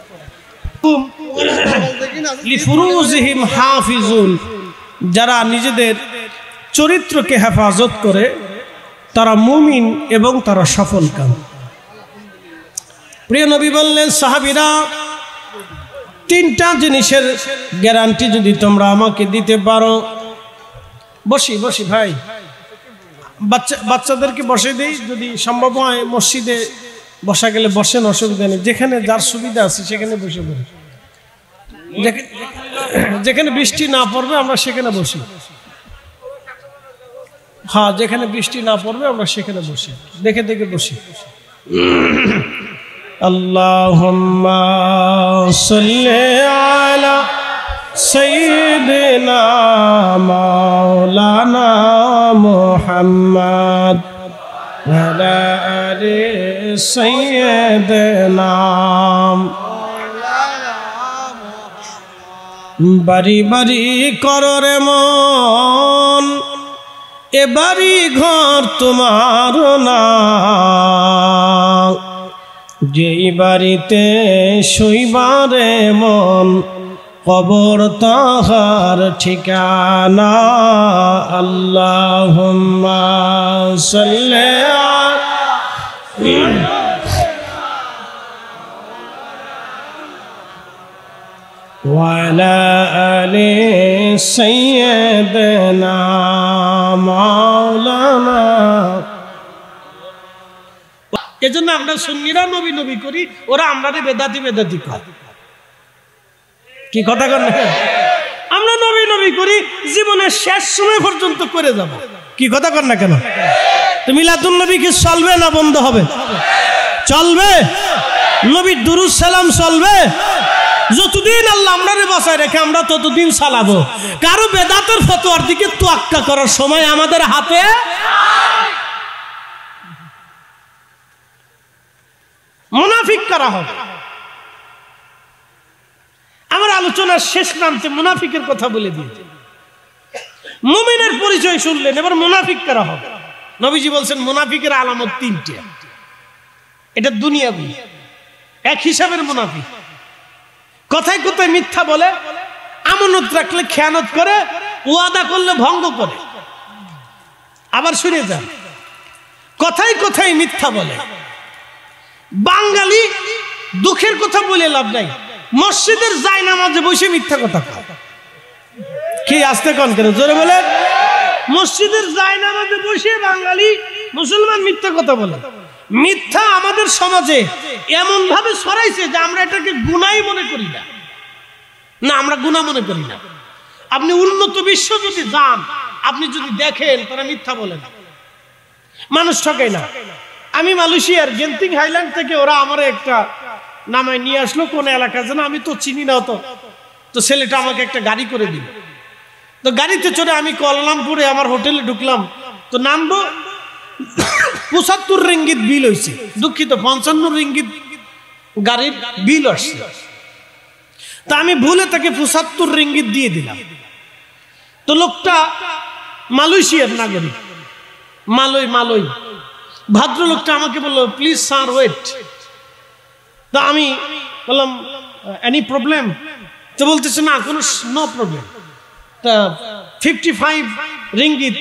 লিফুরুজিহিম হাফিজুন, যারা নিজেদের চরিত্রকে হেফাজত করে তারা মুমিন এবং তারা সফলকাম। প্রিয় নবী বললেন, সাহাবীরা তিনটা জিনিসের গ্যারান্টি যদি তোমরা আমাকে দিতে পারো। বসি বসি ভাই, বাচ্চাদেরকে বসে দেই, যদি সম্ভব হয় মসজিদে বসা গেলে বসেন, অসুবিধা নেই, যেখানে যার সুবিধা আছে সেখানে বসে পড়ি, যেখানে বৃষ্টি না পড়বে আমরা সেখানে বসি, হ্যাঁ যেখানে বৃষ্টি না পড়বে আমরা সেখানে বসি, দেখে দেখে বসি। আল্লাহুম্মা সাল্লি আলা সাইয়্যিদিনা মাওলানা মুহাম্মদ ওয়া আলা আলি সাইয়্যিদিনা। বাড়ি বাড়ি করো রে মন, এ বাড়ি ঘর তোমার না, যেই বাড়িতে শুইবারে মন কবর তাহার ঠিকানা। আল্লাহুম্মা সাল্লি ওয়ালা আলি সাইয়্যিদিনা মাওলানা। এজন্য আমরা সুন্নিরা নবী নবী করি, ওরা আমরা বেদাতি বেদাতি করে। কি কথা কর না? আমরা নবী নবী করি, জীবনের শেষ সময় পর্যন্ত করে যাব। কি কথা কর না কেন? তো মিলাদুন নবী কি চলবে না বন্ধ হবে? চলবে। নবীর দুরূদ সালাম চলবে, যতদিন আল্লাহ আমরারে বাঁচায় রেখে আমরা ততদিন চালাবো। কারো বেদাতের ফতোয়ার দিকে তোয়াক্কা করার সময় আমাদের হাতে। মুনাফিক করা হবে। আমার আলোচনার শেষ প্রান্তে মুনাফিকের কথা বলে দিয়েছে। মুমিনের পরিচয় শুনলেন, এবার মুনাফিক করা হবে। নবীজি বলছেন মুনাফিকের আলামত তিনটে। এটা দুনিয়াবি, এক হিসাবের মুনাফিক। কথায় কথায় মিথ্যা বলে, আমানত রাখলে খেয়ানত করে, ওয়াদা করলে ভঙ্গ করে। আবার শুনে যান, কথায় কথায় মিথ্যা বলে। বাঙালি দুঃখের কথা বলে লাভ নাই, মসজিদের জায়নামাজে বসে মিথ্যা কথা কয়। কি আসতে কোন কেন জোরে বলেন। মসজিদের জায়নামাজে বসে বাঙালি মুসলমান মিথ্যা কথা বলে। মিথ্যা আমাদের সমাজে এমন ভাবে ছড়াইছে যে আমরা এটাকে গুনাহ মনে করি না। না, আমরা গুনাহ মনে করি না। আপনি উন্নত বিশ্ব যদি যান, আপনি যদি দেখেন তারা মিথ্যা বলে না, মানুষ ঠকায় না। আমি মালয়েশিয়ার গেন্তিং হাইল্যান্ড থেকে ওরা আমার একটা নামায় নিয়ে আসলো, কোন এলাকা যেন আমি তো চিনি না। তো ছেলেটা আমাকে একটা গাড়ি করে দিল। তো গাড়িতে চড়ে আমি কুয়ালালামপুরে আমার হোটেলে ঢুকলাম। তো নামবো, 75 রিঙ্গিত বিল হয়েছে, দুঃখিত 55 রিঙ্গিত গাড়ির বিল আসছে। তা আমি ভুলে তাকে 75 রিঙ্গিত দিয়ে দিলাম। তো লোকটা মালয়েশিয়ার নাগরিক, মালয় ভদ্রলোকটা আমাকে বললো, প্লিজ স্যার ওয়েট। তো আমি বললাম, এনি প্রবলেম? তো বলতেছে না, কোনো নো প্রবলেম। তা 55 রিঙ্গিত।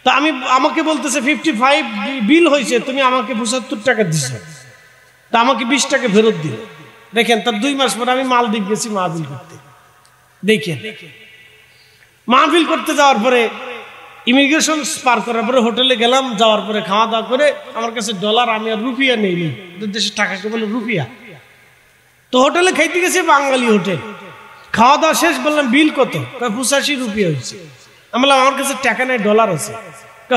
তা আমাকে বলতেছে 55 বিল হয়েছে, তুমি আমাকে 75 টাকা দিছো। তা আমাকে 20 টাকা ফেরত দিল। দেখেন, তার 2 মাস পরে আমি মালদ্বীপ গেছি মাহফিল করতে। দেখেন, মাহফিল করতে যাওয়ার পরে ইমিগ্রেশন পার করার পরে হোটেলে গেলাম। যাওয়ার পরে খাওয়া দাওয়া করে আমার কাছে ডলার, আমি আর রুপিয়া নেইনি, দেশের টাকাকে বলে রুপিয়া। তো হোটেলে খাইতে গেছি, বাঙালি হোটেল। খাওয়া দাওয়া শেষ, বললাম বিল কত? 85 রুপিয়া হয়েছে। আমি বললাম আমার কাছে টাকা নেই, ডলার আছে।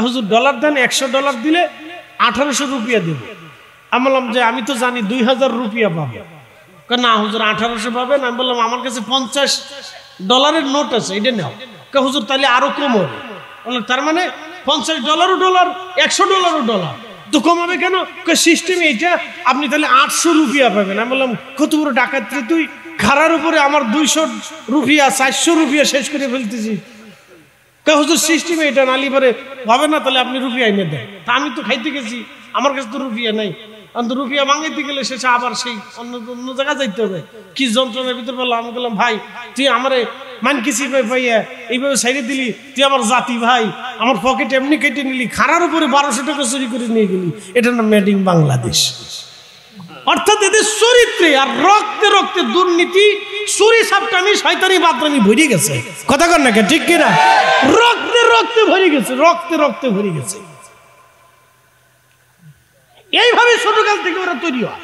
হুজুর ডলার দেন, 100 ডলার দিলে 1800 রুপিয়া দেব। আমি বললাম যে আমি তো জানি 2000 রুপিয়া পাবো। না হুজুর 1800 পাবেন। আমি বললাম আমার কাছে 50 ডলারের নোট আছে, এটা নাও। হুজুর তাহলে আরো কম হবে। তার মানে 50 ডলারও ডলার, 100 ডলারও ডলার, তো কমাবে কেন? সিস্টেম এইটা, আপনি তাহলে 800 রুপিয়া পাবেন। আমি বললাম কত বড় ডাকাত রে তুই, খারার উপরে আমার 200 রুপিয়া 400 রুপিয়া শেষ করে ফেলতেছি। হুজুর সিস্টেম এটা, নালি পরে হবে না, তাহলে আপনি রুপিয়া এনে দেন। তা আমি তো খাইতে গেছি, আমার কাছে তো রুপিয়া নাই। রুপিয়া ভাঙাইতে গেলে শেষে আবার সেই অন্য জায়গায় যাইতে হবে। কি যন্ত্রণার ভিতর বললাম। আমি বললাম ভাই, তুই আমারে মানকিসি পাইয়া এইভাবে সাইডে দিলি, তুই আমার জাতি ভাই, আমার পকেট এমনি কেটে নিলি, খারার উপরে 1200 টাকা চুরি করে নিয়ে গেলি। এটা না মেড ইন বাংলাদেশ। অর্থাৎ এদের চরিত্রে আর রক্তে রক্তে দুর্নীতি, চুরি সাপটামি, শয়তানি বাদরামি ভরে গেছে। কথা কর না কে, ঠিক কিনা? রক্তে রক্তে ভরে গেছে, রক্তে রক্তে ভরে গেছে। এইভাবে ছোটকাল থেকে ওরা তৈরি হয়।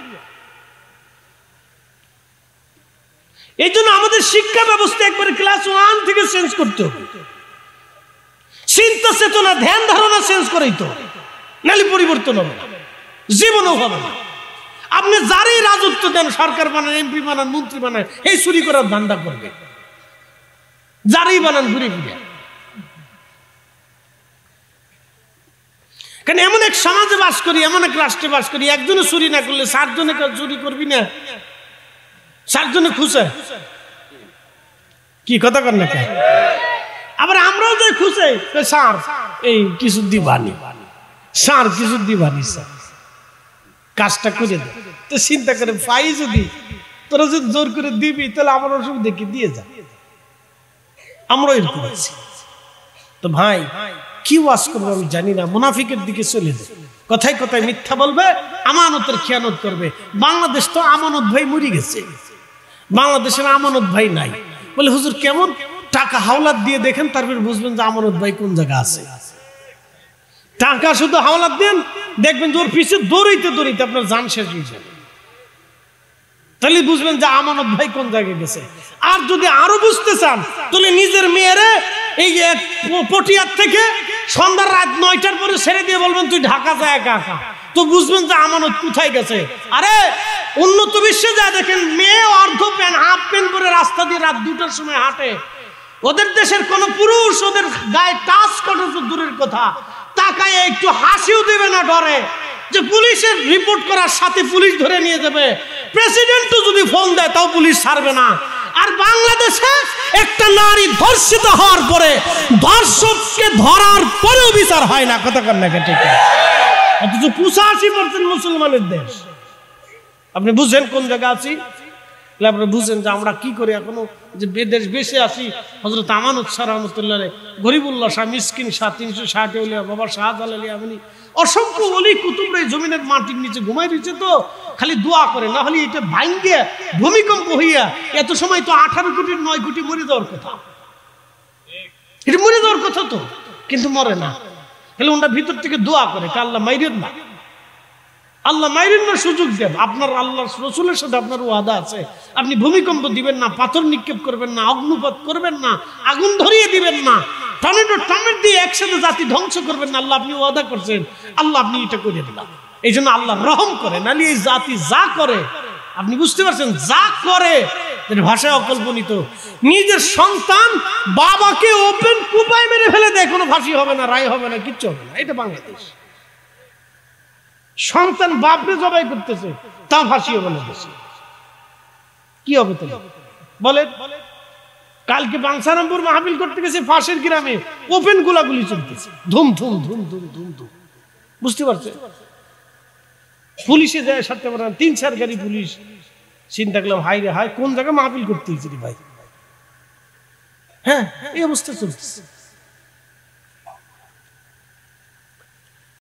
এই জন্য আমাদের শিক্ষা ব্যবস্থা একবারে ক্লাস 1 থেকে চেঞ্জ করতে হবে। চিন্তা চেতনা, ধ্যান ধারণা চেঞ্জ করেই তো, নাহলে পরিবর্তন হবে না, জীবনও হবে না। আপনি যারই রাজত্ব দেন, সরকার বানান, এমপি বানান, মন্ত্রী বানান, এই চুরি করার ধান্দা করবে। যারই বানান ঘুরে ঘুরে। কারণ এমন এক সমাজে বাস করি, এমন এক রাষ্ট্রে বাস করি, একজনে চুরি না করলে 7 জনে চুরি করবি না, 7 জনে খুশে। কি কথা কর না? আবার আমরাও যে খুশে, স্যার এই কিছু দিবানি, স্যার কিছু দিবানি, স্যার কাজটা করে দে। তো চিন্তা করে পাই, যদি তোরা যদি জোর করে দিবি তাহলে আমার অসুবিধা কি, দিয়ে যা। আমরাও এরকম আছি। তো ভাই কি ওয়াজ করবো আমি জানি না, মুনাফিকের দিকে চলে যায়, কথায় কথায় মিথ্যা বলবে, আমানতের খেয়ানত করবে। বাংলাদেশ তো আমানত ভাই মরে গেছে, বাংলাদেশের আমানত ভাই নাই। বলে হুজুর কেমন? টাকা হাওলাত দিয়ে দেখেন, তারপর বুঝবেন যে আমানত ভাই কোন জায়গায় আছে। টাকা শুধু হাওলাত দেন, দেখবেন যে ওর পিছে দৌড়াইতে দৌড়াইতে আপনার জান শেষ হয়ে যাবে, তাহলে বুঝবেন যে আমানত ভাই কোন জায়গায় গেছে। আর যদি আরো বুঝতে চান, তাহলে নিজের মেয়েরে এই পটিয়ার থেকে সন্ধ্যার রাত 9টার পরে ছেড়ে দিয়ে বলবেন তুই ঢাকা যায় একা একা, তো বুঝবেন যে আমানত কোথায় গেছে। আরে উন্নত বিশ্বে যায় দেখেন, মেয়ে অর্ধ প্যান্ট, হাফ প্যান্ট পরে রাস্তা দিয়ে রাত 2টার সময় হাঁটে। ওদের দেশের কোন পুরুষ ওদের গায়ে টাচ করে তো দূরের কথা, তাকায় একটু হাসিও দেবে না, ডরে যে পুলিশের রিপোর্ট করার সাথে পুলিশ ধরে নিয়ে যাবে। প্রেসিডেন্টও যদি ফোন দেয় তাও পুলিশ ছাড়বে না। আর বাংলাদেশে একটা নারী ধর্ষিত হওয়ার পরে ধর্ষককে ধরার পরেও বিচার হয় না। কথা কর না, ঠিক আছে? অথচ 85% মুসলমানের দেশ। আপনি বুঝেন কোন জায়গা আছি? আপনি বুঝেন যে আমরা কি করি এখনো, যে বেদেশ বেশি আছি। হযরত আমানত শাহ রহমাতুল্লাহ আলাইহি, গরিবুল্লাহ শাহ, মিসকিন শাহ, 360 ওলিয়া, বাবা শাহজালাল আমিনী, অসংখ্য ওলি কুতুবরা জমিনের মাটির নিচে ঘুমাই রয়েছে, তো খালি দোয়া করে, না হলে এটা ভাঙ্গে ভূমিকম্প হইয়া এত সময় তো 18 কোটি 9 কোটি মরে যাওয়ার কথা। এটা মরে যাওয়ার কথা তো, কিন্তু মরে না। তাহলে ওনারা ভিতর থেকে দোয়া করে আল্লাহ মাইরেন না, আল্লাহ মাইরেন না, সুযোগ দেন। আপনার আল্লাহ রসুলের সাথে আপনার ওয়াদা আছে, আপনি ভূমিকম্প দিবেন না, পাথর নিক্ষেপ করবেন না, অগ্নুপাত করবেন না, আগুন ধরিয়ে দিবেন না, টর্নেডো দিয়ে একসাথে জাতি ধ্বংস করবেন না। আল্লাহ আপনি ওয়াদা করছেন, আল্লাহ আপনি এটা করে দিলাম। এই জন্য আল্লাহ রহম করে, নাহলে এই জাতি যা করে, আপনি বুঝতে পারছেন, যা করে ভাষায় অকল্পনিত। নিজের সন্তান বাবাকে ওপেন কুপায় মেরে ফেলে দেয়, কোনো ফাঁসি হবে না, রায় হবে না, কিচ্ছু হবে না। এটা বাংলাদেশ। সন্তান বাপরে জবাই করতেছে, তা ফাঁসি হবে না, কি হবে তো বলে? কালকে বাংসারামপুর মাহফিল করতে গেছে, ফাঁসের গ্রামে ওপেন গোলাগুলি চলতেছে, ধুম ধুম ধুম ধুম ধুম ধুম। বুঝতে পারছে? পুলিশে যায় সাথে 3-4 গাড়ি পুলিশ। চিন্তা করলাম, হাই রে হাই, কোন জায়গায় মাহফিল করতে ভাই? হ্যাঁ, এই অবস্থা চলতেছে।